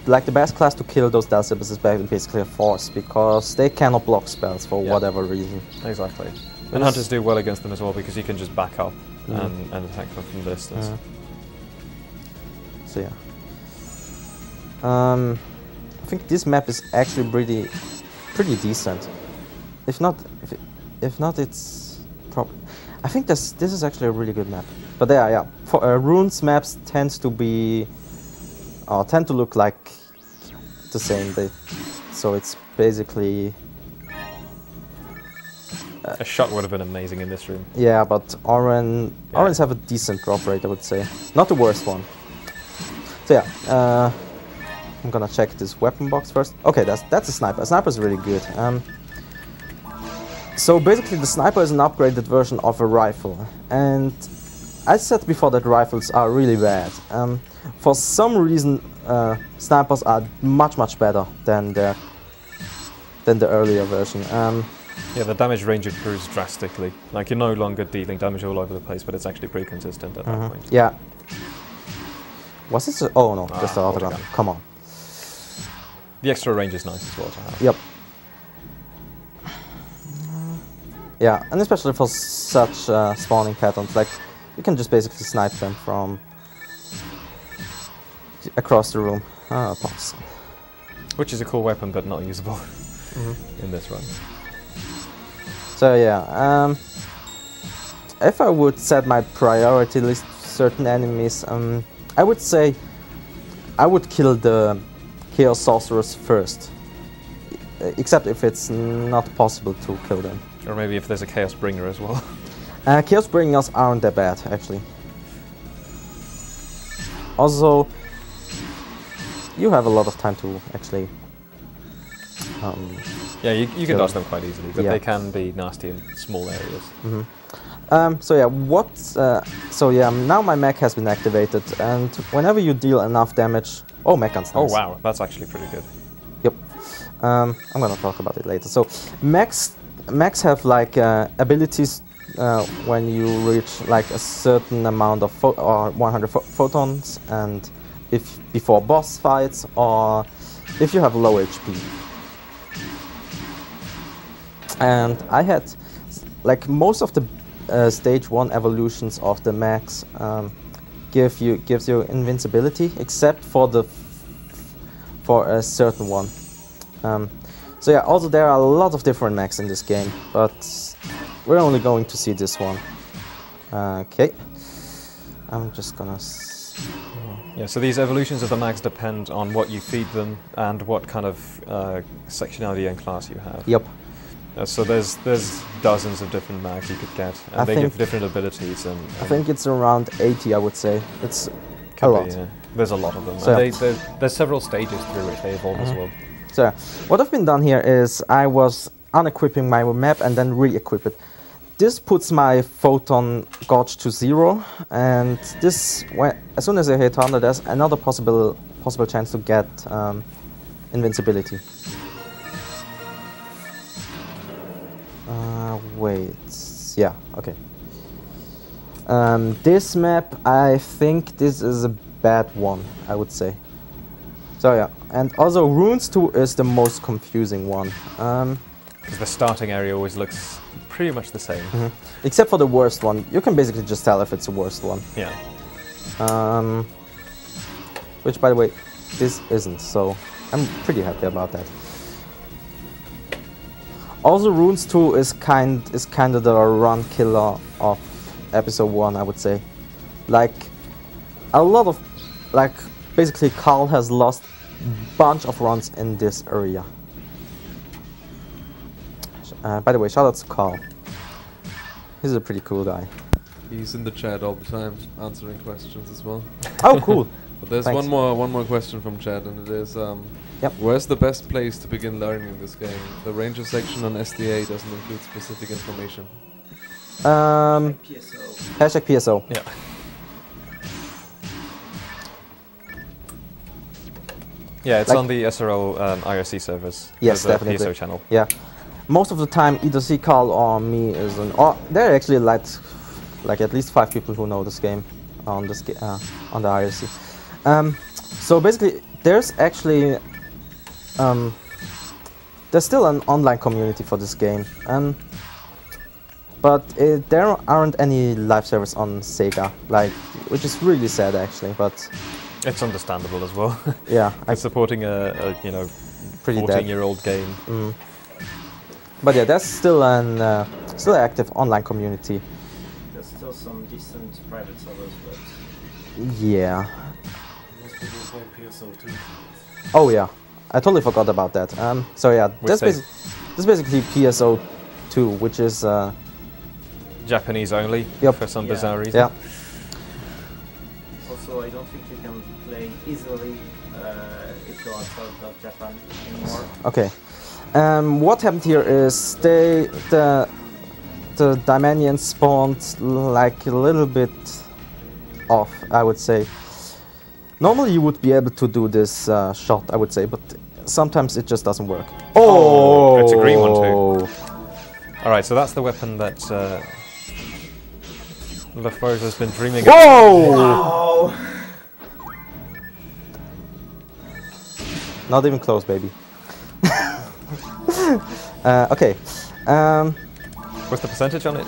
Speaker 1: Like the best class to kill those Del Sabers is basically a force, because they cannot block spells for whatever reason.
Speaker 2: Exactly. And hunters do well against them as well because you can just back up and attack them from distance.
Speaker 1: So yeah. I think this map is actually pretty decent. If not, it's probably. I think this is actually a really good map. But yeah. For runes maps tend to look like the same. So it's basically.
Speaker 2: A shot would have been amazing in this room.
Speaker 1: Yeah, but Orange have a decent drop rate, I would say. Not the worst one. So yeah. I'm gonna check this weapon box first. Okay, that's a sniper. A sniper is really good. So basically, the sniper is an upgraded version of a rifle, and I said before that rifles are really bad. For some reason, snipers are much better than the earlier version.
Speaker 2: Yeah, the damage range improves drastically. Like, you're no longer dealing damage all over the place, but it's actually pretty consistent at that point.
Speaker 1: Yeah. Was it? Oh no, just the autogun. Come on.
Speaker 2: The extra range is nice as well to have.
Speaker 1: Yep. Yeah, and especially for such spawning patterns, like you can just basically snipe them from across the room. Pops.
Speaker 2: Which is a cool weapon, but not usable in this run.
Speaker 1: So yeah, if I would set my priority list certain enemies, I would say I would kill the Chaos Sorcerers first, except if it's not possible to kill them.
Speaker 2: Or maybe if there's a Chaos Bringer as well.
Speaker 1: Chaos Bringers aren't that bad, actually. Also, you have a lot of time to actually...
Speaker 2: Yeah, you can dodge them quite easily, but
Speaker 1: Yeah.
Speaker 2: they can be nasty in small areas.
Speaker 1: So yeah, now my mech has been activated, and whenever you deal enough damage... Oh, mech gun's
Speaker 2: Oh
Speaker 1: nice.
Speaker 2: wow, that's actually pretty good.
Speaker 1: Yep. I'm gonna talk about it later. So, mechs have like abilities when you reach like a certain amount of 100 photons, and if before boss fights or if you have low HP. And I had like most of the stage 1 evolutions of the mechs gives you invincibility, except for a certain one. So yeah, also there are a lot of different mechs in this game, but we're only going to see this one. Okay, I'm just gonna...
Speaker 2: Yeah, so these evolutions of the mags depend on what you feed them and what kind of sectionality and class you have.
Speaker 1: Yep.
Speaker 2: So there's dozens of different mags you could get, and they give different abilities. And
Speaker 1: I think it's around 80, I would say. It's a lot.
Speaker 2: Yeah. There's a lot of them.
Speaker 1: So
Speaker 2: And there's several stages through which they evolve as well.
Speaker 1: So what I've been done here is I was unequipping my map and then re-equip it. This puts my photon gauge to 0, and this, as soon as I hit 100, there's another possible chance to get invincibility. Wait, yeah, okay. This map, I think this is a bad one, I would say. So yeah, and also Runes 2 is the most confusing one.
Speaker 2: Because the starting area always looks pretty much the same.
Speaker 1: Except for the worst one. You can basically just tell if it's the worst one.
Speaker 2: Yeah.
Speaker 1: Which, by the way, this isn't, so I'm pretty happy about that. Also, Runes 2 is kind of the run killer of episode 1, I would say. Like, a lot of, like, basically Carl has lost a bunch of runs in this area. By the way, shout out to Carl. He's a pretty cool guy.
Speaker 4: He's in the chat all the time, answering questions as well.
Speaker 1: Oh, cool.
Speaker 4: But there's
Speaker 1: Thanks.
Speaker 4: one more question from chat, and it is,
Speaker 1: Yep.
Speaker 4: where's the best place to begin learning this game? The Ranger section on SDA doesn't include specific information.
Speaker 5: PSO.
Speaker 1: Hashtag PSO.
Speaker 2: Yeah. Yeah, it's
Speaker 1: Like-
Speaker 2: on the SRL IRC servers.
Speaker 1: Yes,
Speaker 2: There's a
Speaker 1: definitely.
Speaker 2: PSO channel.
Speaker 1: Yeah. Most of the time, either C Carl or me is on. Or there are actually like at least 5 people who know this game on this on the IRC. So basically, there's actually there's still an online community for this game, but there aren't any live servers on Sega, which is really sad actually. But
Speaker 2: It's understandable as well.
Speaker 1: yeah,
Speaker 2: I'm supporting a
Speaker 1: pretty dead.
Speaker 2: 14-year-old game.
Speaker 1: But yeah, there's still an still active online community.
Speaker 5: There's still some decent private servers, but
Speaker 1: Yeah.
Speaker 3: Most people play PSO too.
Speaker 1: Oh yeah, I totally forgot about that. So yeah,
Speaker 2: Which
Speaker 1: this is basically PSO 2, which is
Speaker 2: Japanese only,
Speaker 1: Yep.
Speaker 2: for some
Speaker 5: Yeah.
Speaker 2: bizarre reason.
Speaker 1: yeah.
Speaker 5: also I don't think you can play easily if you're outside of Japan anymore.
Speaker 1: Okay. What happened here is the Dymanians spawned like a little bit off, I would say. Normally you would be able to do this shot, I would say, but sometimes it just doesn't work.
Speaker 2: Oh, it's a green one too. Alright, so that's the weapon that LeFrozer has been dreaming of.
Speaker 1: Whoa!
Speaker 5: Oh!
Speaker 1: Not even close, baby. Okay.
Speaker 2: What's the percentage on it?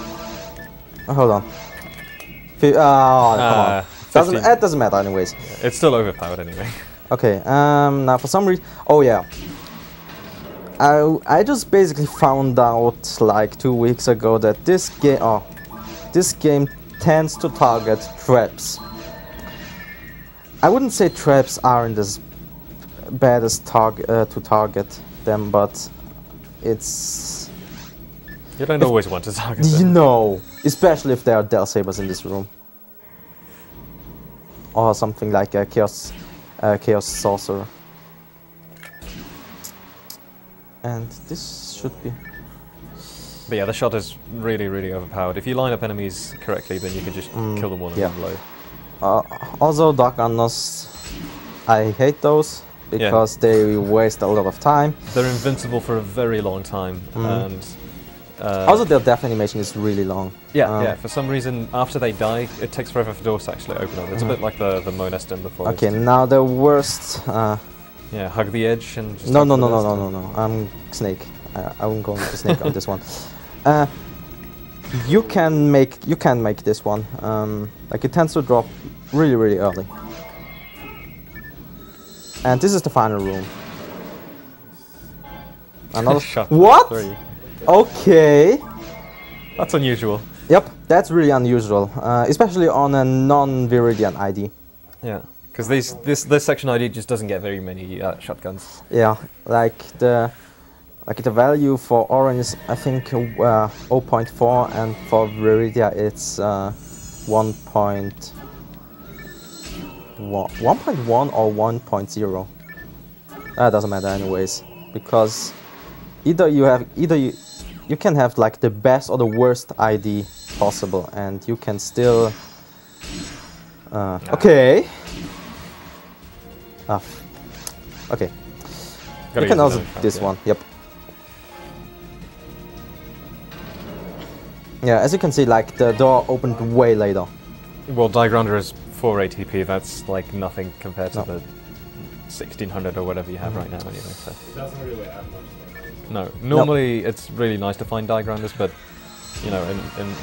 Speaker 1: Hold on. Come on.
Speaker 2: 15.
Speaker 1: It doesn't matter anyways.
Speaker 2: It's still overpowered anyway.
Speaker 1: Okay, now for some reason... Oh yeah. I just basically found out like 2 weeks ago that this game tends to target traps. I wouldn't say traps aren't as bad as to target them, but it's...
Speaker 2: You don't always want to target
Speaker 1: You
Speaker 2: them.
Speaker 1: know, especially if there are Del Sabers in this room. Or something like a Chaos Sorcerer. And this should be...
Speaker 2: But yeah, the shot is really, really overpowered. If you line up enemies correctly, then you can just kill them all in one blow.
Speaker 1: Also, Dark Gunners, I hate those because they waste a lot of time.
Speaker 2: They're invincible for a very long time, and
Speaker 1: also their death animation is really long.
Speaker 2: Yeah, for some reason, after they die, it takes forever for doors to actually open up. It's a bit like the Monest in the forest.
Speaker 1: Okay, now the worst...
Speaker 2: yeah, hug the edge and just
Speaker 1: No, I'm Snake. I'm going to Snake on this one. You can make this one. Like it tends to drop really, really early. And this is the final room. Another
Speaker 2: shot.
Speaker 1: What?
Speaker 2: 3.
Speaker 1: Okay.
Speaker 2: That's unusual.
Speaker 1: Yep, that's really unusual, especially on a non-Viridian ID.
Speaker 2: Yeah, because this section ID just doesn't get very many shotguns.
Speaker 1: Yeah, like the value for orange is I think 0.4, and for Viridia it's 1.1 or 1.0. Doesn't matter anyways, because either you can have like the best or the worst ID possible, and you can still okay. Okay. You can also this one. Yep. Yeah, as you can see, like the door opened way later.
Speaker 2: Well, Diegrounder is 4 ATP. That's like nothing compared to the 1600 or whatever you have right now. Anyway, so.
Speaker 3: It doesn't really add much.
Speaker 2: No, normally it's really nice to find Diegrounders, but you know, in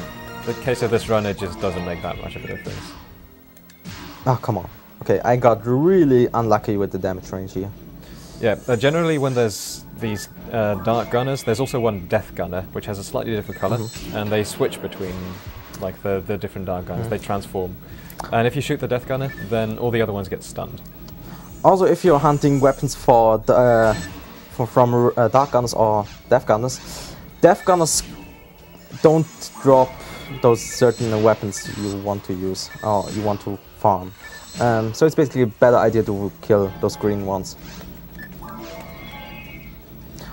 Speaker 2: the case of this run, it just doesn't make that much of a difference.
Speaker 1: Oh, come on. Okay, I got really unlucky with the damage range here.
Speaker 2: Yeah, generally when there's these Dark Gunners, there's also one Death Gunner, which has a slightly different color, and they switch between like the different Dark Gunners. They transform. And if you shoot the Death Gunner, then all the other ones get stunned.
Speaker 1: Also, if you're hunting weapons for the, from Dark Gunners or Death Gunners don't drop those certain weapons you want to use or you want to farm. So it's basically a better idea to kill those green ones.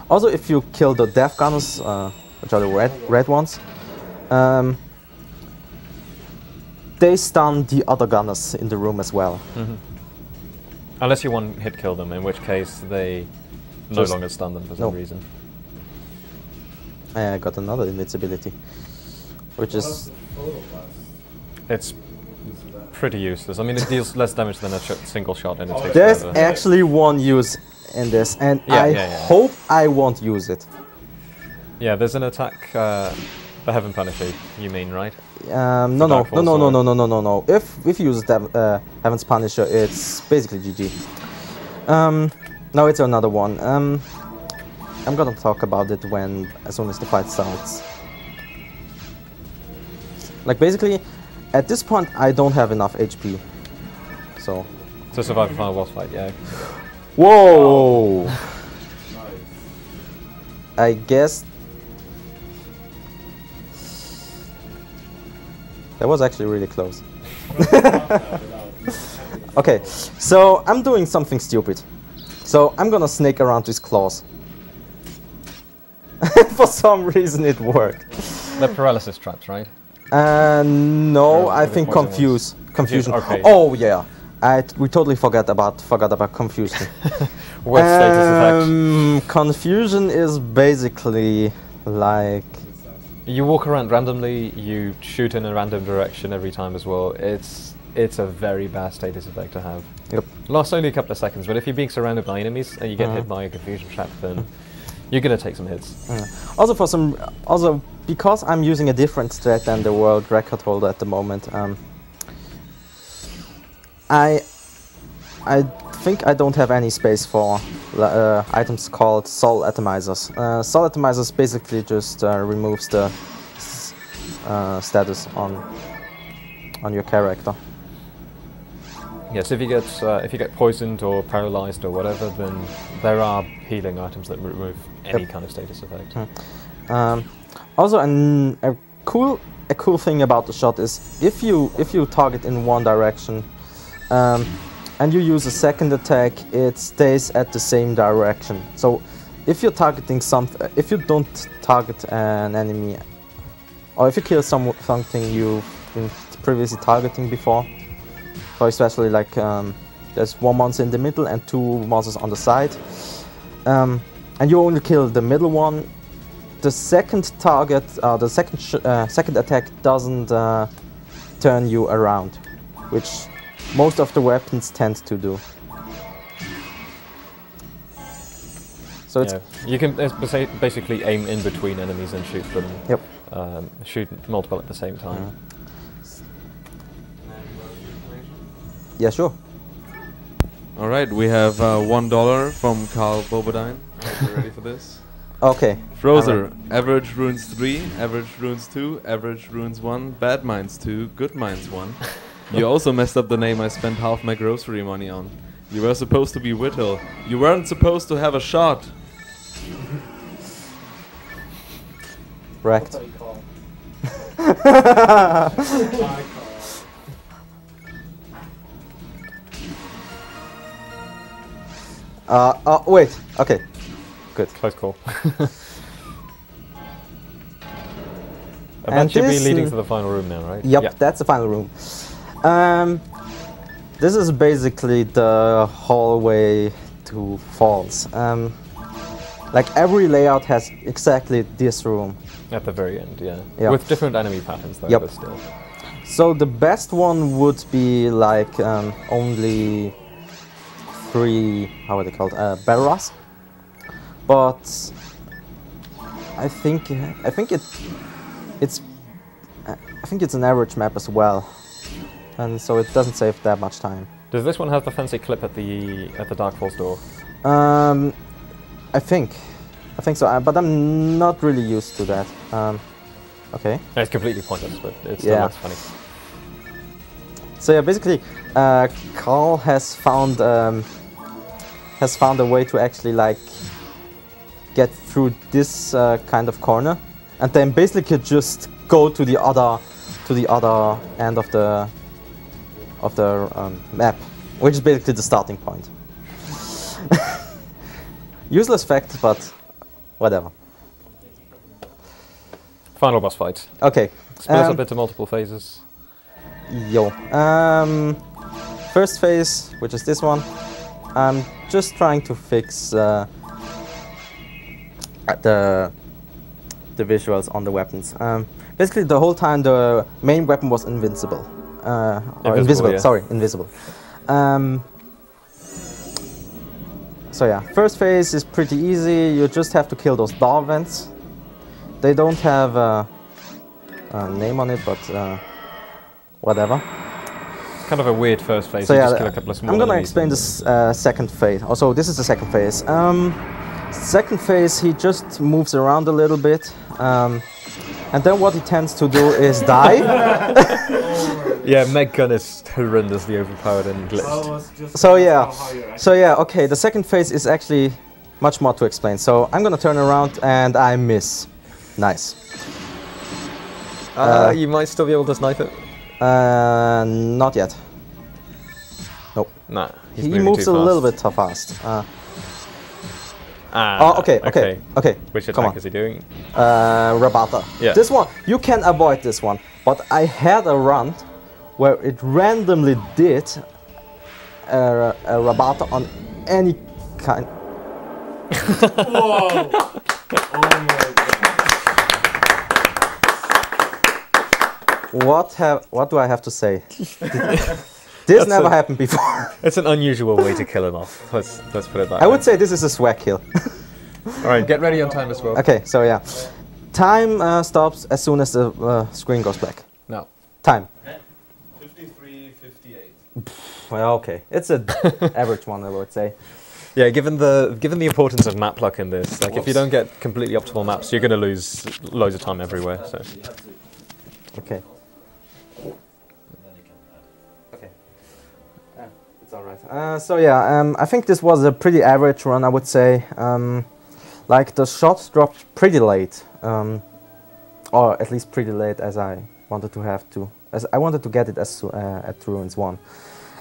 Speaker 1: Also, if you kill the Death Gunners, which are the red ones, they stun the other gunners in the room as well.
Speaker 2: Unless you one-hit kill them, in which case they no longer stun them for some reason.
Speaker 1: I got another invincibility, which is...
Speaker 2: It's pretty useless. I mean, it deals less damage than a single shot, and it takes
Speaker 1: There's
Speaker 2: forever.
Speaker 1: actually one use in this, and I hope I won't use it.
Speaker 2: Yeah, there's an attack, the Heaven Punisher, you mean, right?
Speaker 1: No. If you use Heaven's Punisher, it's basically GG. No, it's another one. I'm gonna talk about it as soon as the fight starts. Like basically, at this point, I don't have enough HP. So.
Speaker 2: To survive a final boss fight, yeah.
Speaker 1: Whoa! Nice. I guess that was actually really close. Okay, so I'm doing something stupid. So I'm gonna snake around his claws. For some reason it worked.
Speaker 2: The paralysis traps, right?
Speaker 1: No, I think confusion.
Speaker 2: Okay.
Speaker 1: Oh yeah, we totally forgot about confusion.
Speaker 2: What status effect?
Speaker 1: Confusion is basically like
Speaker 2: you walk around randomly, you shoot in a random direction every time as well. It's a very bad status effect to have.
Speaker 1: Yep.
Speaker 2: Lasts only a couple of seconds, but if you're being surrounded by enemies and you get hit by a confusion trap, then you're gonna take some hits.
Speaker 1: Also because I'm using a different strat than the world record holder at the moment, I think I don't have any space for items called Soul Atomizers. Soul Atomizers basically just removes the status on your character.
Speaker 2: Yes, if you get poisoned or paralyzed or whatever, then there are healing items that remove any kind of status effect.
Speaker 1: Also, a cool thing about the shot is if you target in one direction, and you use a second attack, it stays at the same direction. So if you're targeting if you don't target an enemy, or if you kill something you've been previously targeting before, so especially like there's one monster in the middle and two monsters on the side, and you only kill the middle one, the second target, the second attack doesn't turn you around, which most of the weapons tend to do. So it's
Speaker 2: you can basically aim in between enemies and shoot them.
Speaker 1: Yep.
Speaker 2: Shoot multiple at the same time.
Speaker 1: Yeah, sure.
Speaker 4: All right, we have $1 from Carl Bobodine. Are you ready for this?
Speaker 1: Okay.
Speaker 4: Frozer, average runes 3, average runes 2, average runes 1, bad minds 2, good minds 1. You also messed up the name I spent half my grocery money on. You were supposed to be Whittle. You weren't supposed to have a shot.
Speaker 1: Wrecked. Wait. Okay. Good.
Speaker 2: Close call.
Speaker 1: And
Speaker 2: That should be
Speaker 1: this
Speaker 2: leading to the final room now, right?
Speaker 1: Yep, that's the final room. This is basically the hallway to Falls. Like every layout has exactly this room.
Speaker 2: At the very end, yeah.
Speaker 1: Yeah.
Speaker 2: With different enemy patterns though,
Speaker 1: Yep.
Speaker 2: but still.
Speaker 1: So the best one would be like only 3, how are they called, barras. But I think it's an average map as well, and so it doesn't save that much time.
Speaker 2: Does this one have the fancy clip at the Dark Falls door?
Speaker 1: I think so, but I'm not really used to that. Okay.
Speaker 2: It's completely pointless, but it still
Speaker 1: Yeah.
Speaker 2: looks funny.
Speaker 1: So yeah, basically, Carl has found a way to actually like get through this kind of corner, and then basically just go to the other end of the map, which is basically the starting point. Useless fact, but whatever.
Speaker 2: Final boss fight.
Speaker 1: Okay.
Speaker 2: Split up into multiple phases.
Speaker 1: Yo. First phase, which is this one. I'm just trying to fix the visuals on the weapons. Basically, the whole time the main weapon was invincible. Or invisible.
Speaker 2: Yeah.
Speaker 1: Sorry, invisible. So yeah, first phase is pretty easy. You just have to kill those door vents. They don't have a name on it, but whatever.
Speaker 2: Kind of a weird first phase.
Speaker 1: So
Speaker 2: You
Speaker 1: yeah,
Speaker 2: just kill a couple of small
Speaker 1: I'm gonna
Speaker 2: enemies
Speaker 1: explain
Speaker 2: and-
Speaker 1: this second phase. Also, this is the second phase. Second phase, he just moves around a little bit, and then what he tends to do is die.
Speaker 2: Yeah, Meg Gun is horrendously overpowered and glitched.
Speaker 1: So yeah, okay. The second phase is actually much more to explain. So I'm gonna turn around and I miss. Nice.
Speaker 2: You might still be able to snipe it.
Speaker 1: Not yet. Nope.
Speaker 2: Nah, he's
Speaker 1: He
Speaker 2: moving
Speaker 1: moves
Speaker 2: too
Speaker 1: a little
Speaker 2: fast.
Speaker 1: bit too fast.
Speaker 2: Ah,
Speaker 1: Okay.
Speaker 2: Which
Speaker 1: Come
Speaker 2: attack
Speaker 1: on.
Speaker 2: is he doing?
Speaker 1: Rabata.
Speaker 2: Yeah.
Speaker 1: This one, you can avoid this one, but I had a run where it randomly did a Rabata on any kind.
Speaker 3: Whoa! Oh my god.
Speaker 1: What do I have to say? This never happened before.
Speaker 2: It's an unusual way to kill him off. Let's put it that way.
Speaker 1: I would say this is a swag kill.
Speaker 2: All right, get ready on time as well.
Speaker 1: Okay, so yeah. Time stops as soon as the screen goes black.
Speaker 2: No.
Speaker 1: Time.
Speaker 3: 53:58.
Speaker 1: Well, okay. It's an average one, I would say.
Speaker 2: Yeah, given the importance of map luck in this, like if you don't get completely optimal maps, you're going to lose loads of time everywhere. So.
Speaker 1: Okay. Okay. It's alright. So yeah, I think this was a pretty average run, I would say. Like the shots dropped pretty late. or at least pretty late, as I wanted to have to, as I wanted to get it as at Ruins 1.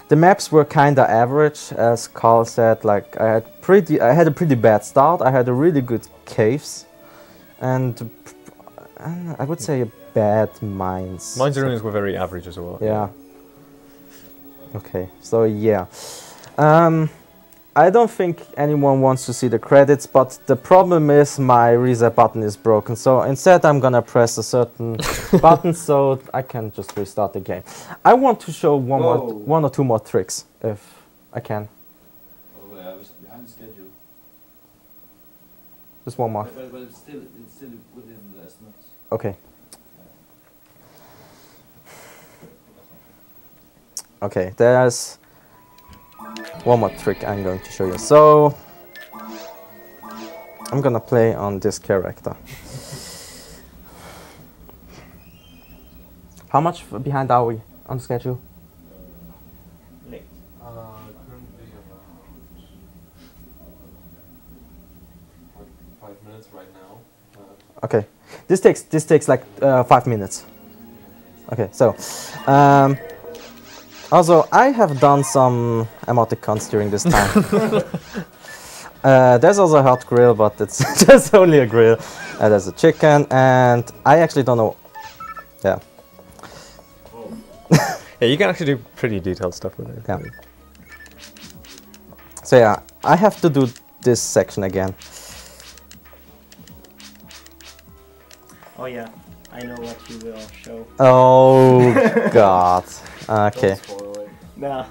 Speaker 1: The maps were kinda average, as Carl said. Like I had a pretty bad start. I had a really good caves, and I would say a bad mines.
Speaker 2: Mines and Ruins were very average as well.
Speaker 1: Yeah. Okay, so yeah. I don't think anyone wants to see the credits, but the problem is my reset button is broken. So instead I'm gonna press a certain button so I can just restart the game. I want to show one or two more tricks, if I can.
Speaker 6: Oh, I was behind schedule.
Speaker 1: Just one more.
Speaker 6: But it's still within the estimates.
Speaker 1: Okay. Okay, there's one more trick I'm going to show you. So I'm gonna play on this character. How much behind are we on schedule?
Speaker 5: Late.
Speaker 4: Currently about 5 minutes right now.
Speaker 1: Okay, this takes like 5 minutes. Okay, so also I have done some emoticons during this time. There's also a hot grill, but it's just only a grill. There's a chicken, and I actually don't know. Yeah.
Speaker 2: Yeah, you can actually do pretty detailed stuff with it.
Speaker 1: Yeah. So yeah, I have to do this section again.
Speaker 5: Oh yeah, I know what you will show.
Speaker 1: Oh God. Okay.
Speaker 5: No.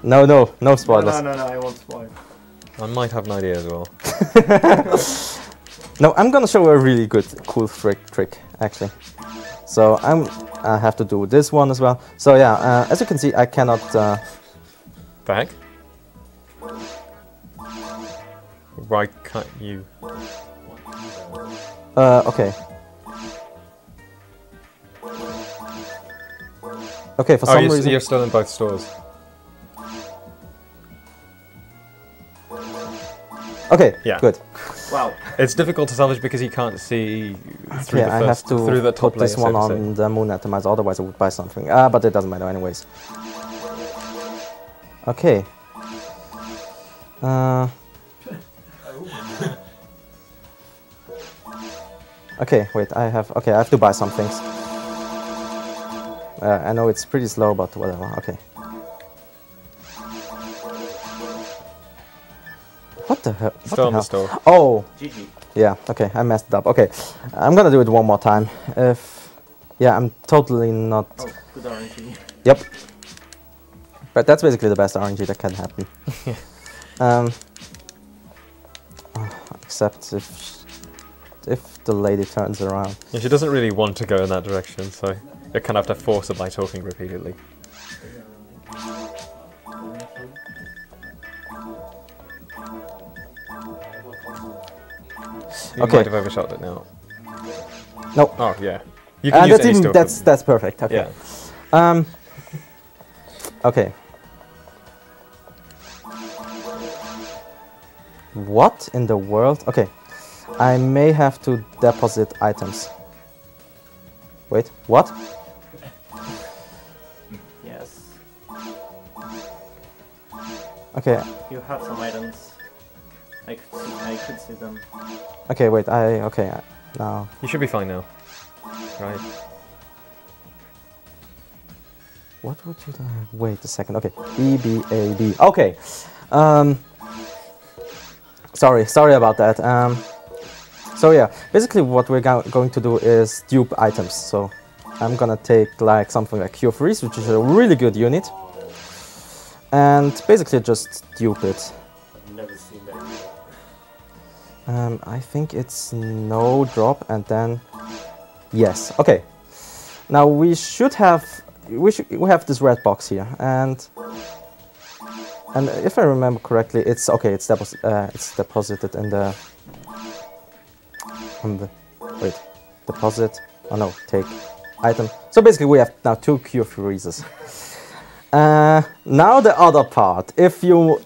Speaker 1: No spoilers.
Speaker 5: No, I won't spoil.
Speaker 2: I might have an idea as well.
Speaker 1: No, I'm gonna show a really good, cool trick actually. So I have to do this one as well. So yeah, as you can see, I cannot.
Speaker 2: The heck? Why can't you?
Speaker 1: Okay. Okay, for some reason.
Speaker 2: You're still in both stores.
Speaker 1: Okay,
Speaker 2: Yeah.
Speaker 1: good.
Speaker 5: Wow.
Speaker 2: It's difficult to salvage because you can't see through
Speaker 1: Okay,
Speaker 2: the
Speaker 1: I have to
Speaker 2: through the top
Speaker 1: put this
Speaker 2: layer,
Speaker 1: one
Speaker 2: so to say.
Speaker 1: on the moon atomizer, otherwise I would buy something. But it doesn't matter anyways. Okay. Okay, wait, I have to buy some things. I know it's pretty slow, but whatever, okay. What the hell?
Speaker 2: Still on the store.
Speaker 1: Oh!
Speaker 5: GG.
Speaker 1: Yeah, okay, I messed it up. Okay, I'm gonna do it one more time. Yeah, I'm totally not...
Speaker 5: Oh, good RNG.
Speaker 1: Yep. But that's basically the best RNG that can happen. Except if the lady turns around.
Speaker 2: Yeah, she doesn't really want to go in that direction, so you kind of have to force it by talking repeatedly. You
Speaker 1: Okay.
Speaker 2: might have overshot it now.
Speaker 1: Nope.
Speaker 2: Oh yeah. You can use
Speaker 1: that's
Speaker 2: any
Speaker 1: even
Speaker 2: store
Speaker 1: that's perfect. Okay.
Speaker 2: Yeah.
Speaker 1: Okay. What in the world? Okay. I may have to deposit items. Wait, what?
Speaker 5: Yes.
Speaker 1: Okay.
Speaker 5: You have some items. I could see them.
Speaker 1: Okay, wait. Now.
Speaker 2: You should be fine now. Right.
Speaker 1: What would you wait a second. Okay. EBAB. Okay. Sorry about that. So yeah, basically what we're going to do is dupe items. So I'm gonna take like something like Cure Freeze, which is a really good unit, and basically just dupe it.
Speaker 3: I've never seen that
Speaker 1: I think it's no drop and then yes. Okay. Now we have this red box here, and if I remember correctly, it's deposited in the wait, deposit. Oh no, take item. So basically, we have now 2 Cure Freezes. Now the other part. If you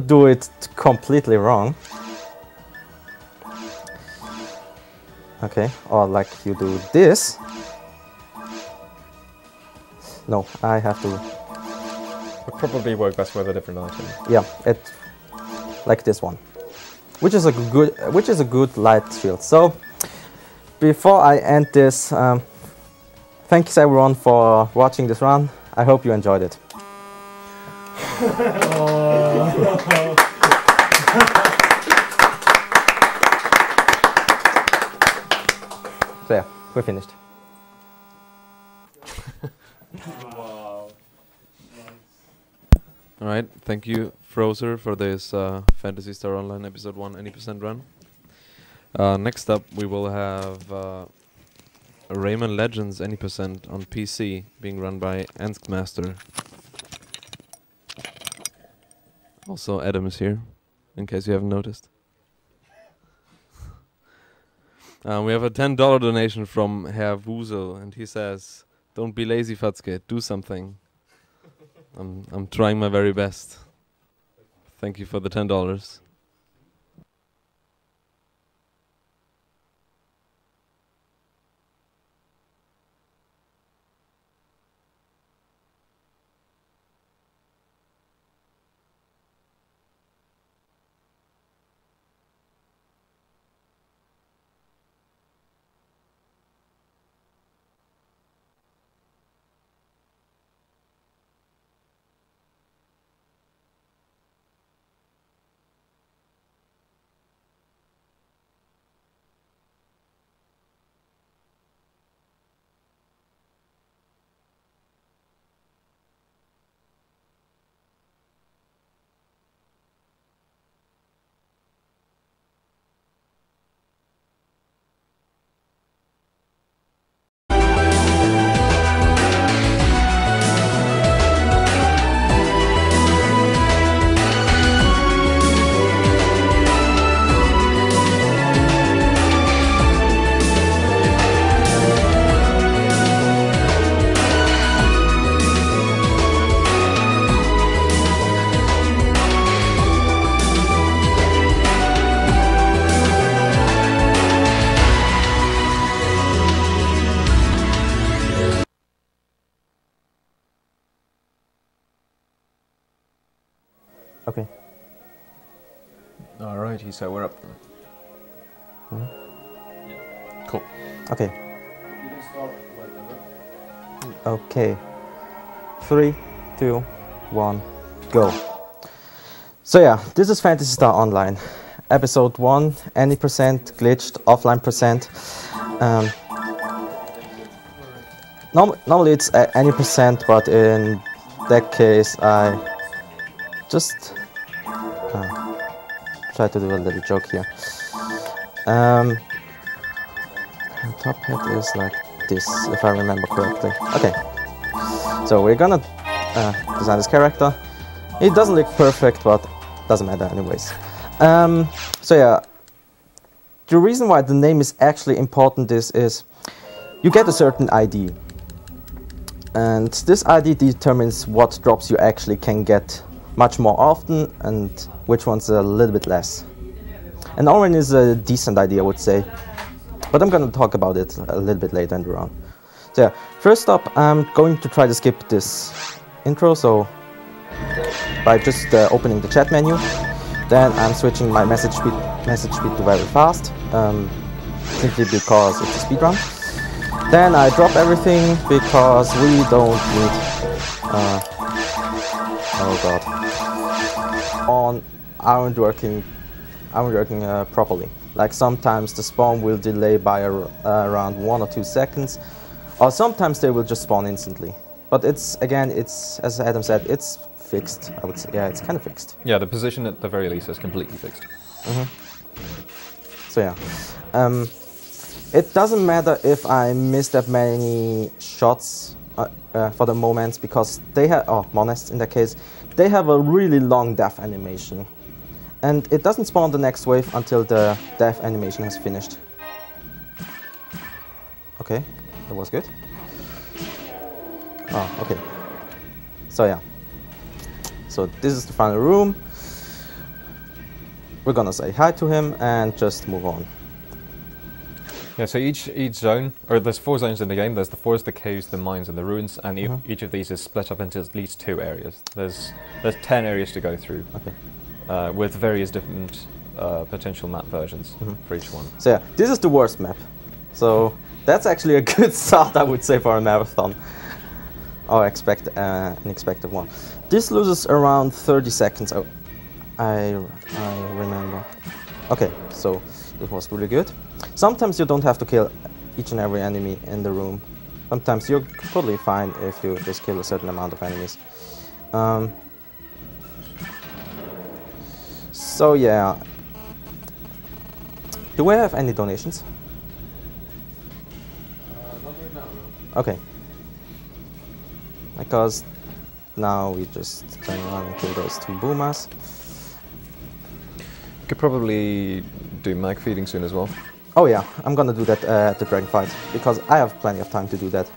Speaker 1: do it completely wrong, okay, or like you do this, No, I have to.
Speaker 2: Would probably work best with a different item.
Speaker 1: Yeah, it like this one, which is a good light shield. So before I end this, thanks everyone for watching this run. I hope you enjoyed it. So yeah, we're finished.
Speaker 3: Wow.
Speaker 4: Alright, thank you, FroZer, for this Phantasy Star Online Episode 1 any% run. Next up, we will have Rayman Legends any% on PC, being run by Anskmaster. Also, Adam is here, in case you haven't noticed. We have a $10 donation from Herr Wusel, and he says, "Don't be lazy, Fatske, do something." I'm trying my very best. Thank you for the $10.
Speaker 1: Okay.
Speaker 2: Alrighty, so we're up then. Cool.
Speaker 1: Okay.
Speaker 6: You can start whenever.
Speaker 1: Okay. 3, 2, 1, go. So yeah, this is Phantasy Star Online, Episode 1, any% glitched, offline %. Normally it's any%, but in that case I just try to do a little joke here. The top hat is like this, if I remember correctly. Okay, so we're gonna design this character. It doesn't look perfect, but doesn't matter anyways. So yeah, the reason why the name is actually important is you get a certain ID. And this ID determines what drops you actually can get much more often and which ones a little bit less. And orange is a decent idea, I would say, but I'm going to talk about it a little bit later in the round. So yeah, first up, I'm going to try to skip this intro, so by just opening the chat menu. Then I'm switching my message speed to very fast, simply because it's a speed run. Then I drop everything because we don't need oh god, aren't working properly. Like sometimes the spawn will delay by around 1 or 2 seconds, or sometimes they will just spawn instantly. But it's as Adam said, it's fixed. I would say, yeah, it's kind of fixed.
Speaker 2: Yeah, the position at the very least is completely fixed.
Speaker 1: So yeah, it doesn't matter if I miss that many shots for the moments, because they have, monets in that case, they have a really long death animation. And it doesn't spawn the next wave until the death animation has finished. Okay, that was good. Oh, okay. So yeah. So this is the final room. We're gonna say hi to him and just move on.
Speaker 2: Yeah, so each zone, or there's 4 zones in the game. There's the forest, the caves, the mines, and the ruins, and each of these is split up into at least 2 areas. There's 10 areas to go through, with various different potential map versions for each one.
Speaker 1: So yeah, this is the worst map. So that's actually a good start, I would say, for a marathon. Or an expected one. This loses around 30 seconds. Oh, I remember. Okay, so this was really good. Sometimes you don't have to kill each and every enemy in the room. Sometimes you're totally fine if you just kill a certain amount of enemies. So yeah. Do we have any donations?
Speaker 4: Not right now, no.
Speaker 1: Okay. Because now we just turn around and kill those 2 boomers.
Speaker 2: Could probably do mag feeding soon as well.
Speaker 1: Oh yeah, I'm gonna do that at the dragon fight, because I have plenty of time to do that.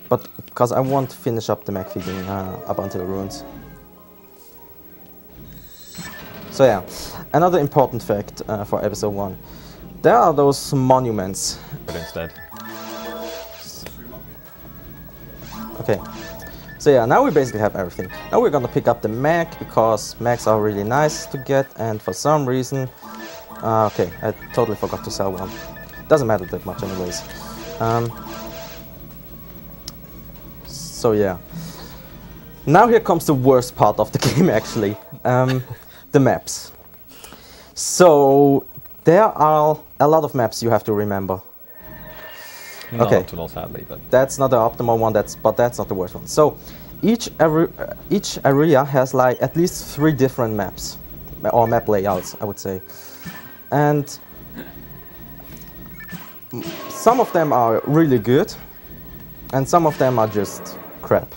Speaker 1: But because I want to finish up the mag feeding up until ruins. So yeah, another important fact for episode 1. There are those monuments.
Speaker 2: But instead.
Speaker 1: Okay, so yeah, now we basically have everything. Now we're gonna pick up the mag, because mags are really nice to get, and for some reason... okay, I totally forgot to sell one. Doesn't matter that much anyways. So yeah. Now here comes the worst part of the game actually. The maps. So there are a lot of maps you have to remember.
Speaker 2: Not
Speaker 1: Okay.
Speaker 2: optimal, sadly, but
Speaker 1: That's not the optimal one, but that's not the worst one. So each area has like at least 3 different maps, or map layouts, I would say. And some of them are really good, and some of them are just crap.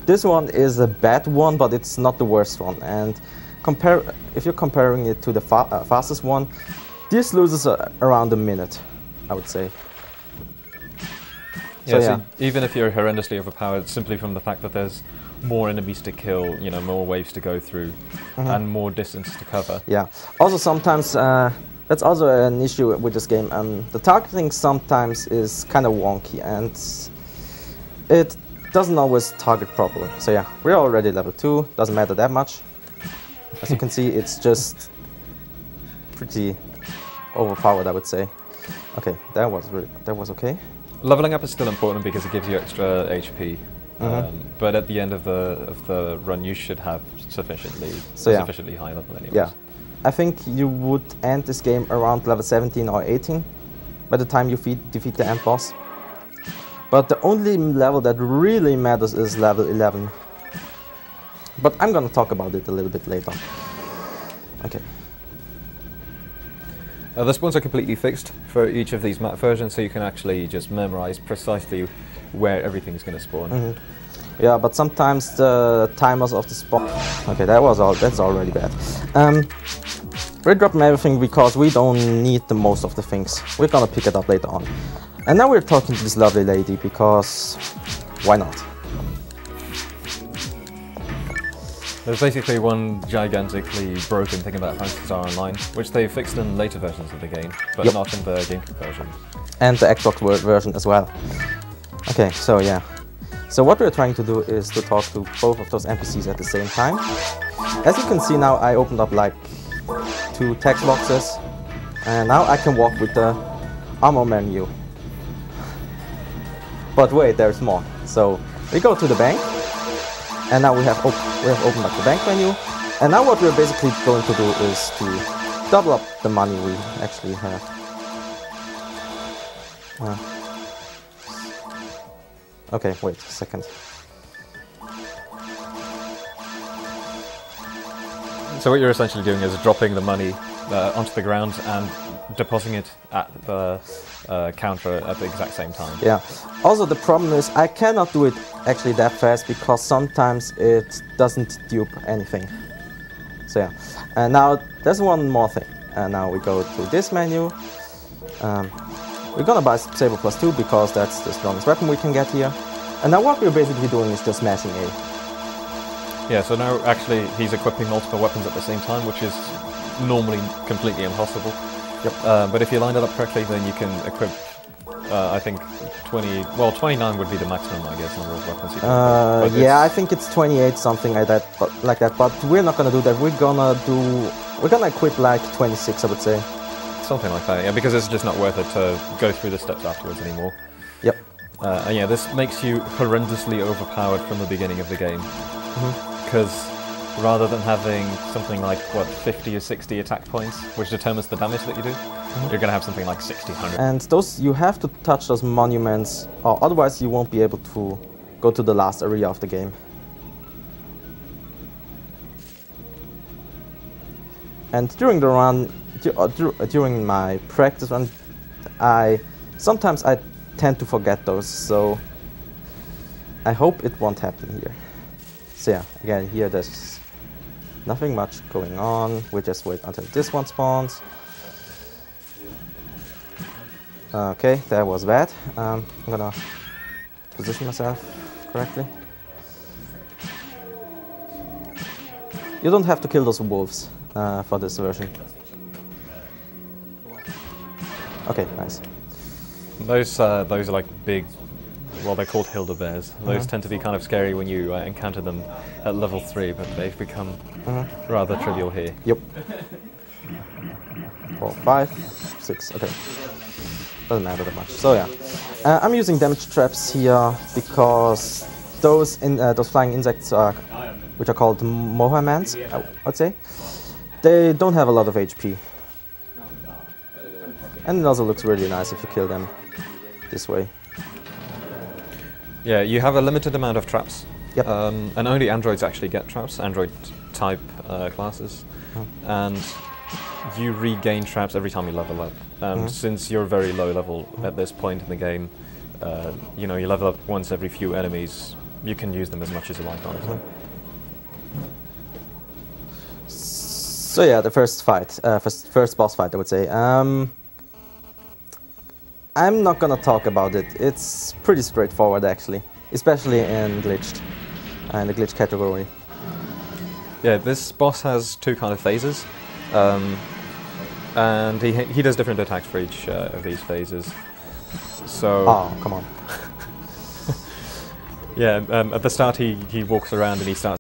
Speaker 1: This one is a bad one, but it's not the worst one. And if you're comparing it to the fastest one, this loses around a minute, I would say.
Speaker 2: yeah,
Speaker 1: So,
Speaker 2: so even if you're horrendously overpowered, simply from the fact that there's more enemies to kill, you know, more waves to go through, and more distance to cover.
Speaker 1: Yeah. Also, sometimes that's also an issue with this game. The targeting sometimes is kind of wonky, and it doesn't always target properly. So yeah, we're already level 2. Doesn't matter that much. As you can see, it's just pretty overpowered, I would say. Okay, that was okay.
Speaker 2: Leveling up is still important because it gives you extra HP. But at the end of the run, you should have sufficiently high level anyways.
Speaker 1: Yeah, I think you would end this game around level 17 or 18 by the time you defeat the end boss. But the only level that really matters is level 11. But I'm gonna talk about it a little bit later. Okay.
Speaker 2: The spawns are completely fixed for each of these map versions, so you can actually just memorize precisely where everything's going to spawn.
Speaker 1: Yeah, but sometimes the timers of the spawn... Okay, that's already bad. We're dropping everything because we don't need the most of the things. We're gonna pick it up later on. And now we're talking to this lovely lady because... why not?
Speaker 2: There's basically one gigantically broken thing about Phantasy Star Online, which they fixed in later versions of the game, but not in the GameCube version.
Speaker 1: And the Xbox version as well. Okay, so yeah. So what we're trying to do is to talk to both of those NPCs at the same time. As you can see now, I opened up like 2 text boxes, and now I can walk with the armor menu. But wait, there's more. So we go to the bank, and now we have opened up the bank menu. And now what we're basically going to do is to double up the money we actually have. Okay, wait a second.
Speaker 2: So what you're essentially doing is dropping the money onto the ground and depositing it at the counter at the exact same time.
Speaker 1: Yeah. Also, the problem is I cannot do it actually that fast because sometimes it doesn't dupe anything. So yeah. And now there's one more thing. And now we go to this menu. We're gonna buy Saber +2 because that's the strongest weapon we can get here. And now what we're basically doing is just smashing A.
Speaker 2: Yeah, so now actually he's equipping multiple weapons at the same time, which is normally completely impossible.
Speaker 1: Yep.
Speaker 2: But if you line it up correctly, then you can equip, I think, 29 would be the maximum, I guess, number of weapons you can equip.
Speaker 1: Yeah, I think it's 28, something like that. But we're not gonna do that. We're gonna equip like 26, I would say.
Speaker 2: Something like that, yeah, because it's just not worth it to go through the steps afterwards anymore.
Speaker 1: Yep.
Speaker 2: And yeah, this makes you horrendously overpowered from the beginning of the game. Because rather than having something like, 50 or 60 attack points, which determines the damage that you do, you're going to have something like 60, 100.
Speaker 1: And you have to touch those monuments, or otherwise you won't be able to go to the last area of the game. And during the run, during my practice run, sometimes I tend to forget those, so I hope it won't happen here. So yeah, again, here there's nothing much going on. We just wait until this one spawns. Okay, that was bad. I'm gonna position myself correctly. You don't have to kill those wolves for this version. Okay, nice.
Speaker 2: Those are like big, well, they're called Hilda bears. Those tend to be kind of scary when you encounter them at level 3, but they've become rather trivial here.
Speaker 1: Yep. 4, 5, 6, okay. Doesn't matter that much. So yeah, I'm using damage traps here because those flying insects which are called Mohamans, I'd say, they don't have a lot of HP. And it also looks really nice if you kill them this way.
Speaker 2: Yeah, you have a limited amount of traps.
Speaker 1: Yep.
Speaker 2: And only androids actually get traps, android type classes. And you regain traps every time you level up. And since you're very low level at this point in the game, you level up once every few enemies, you can use them as much as you like, honestly.
Speaker 1: So yeah, the first fight, first boss fight, I would say. I'm not gonna talk about it. It's pretty straightforward, actually, especially in glitched, in the glitch category.
Speaker 2: Yeah, this boss has 2 kind of phases, and he does different attacks for each of these phases. So.
Speaker 1: Oh, come on.
Speaker 2: Yeah, at the start he walks around and he starts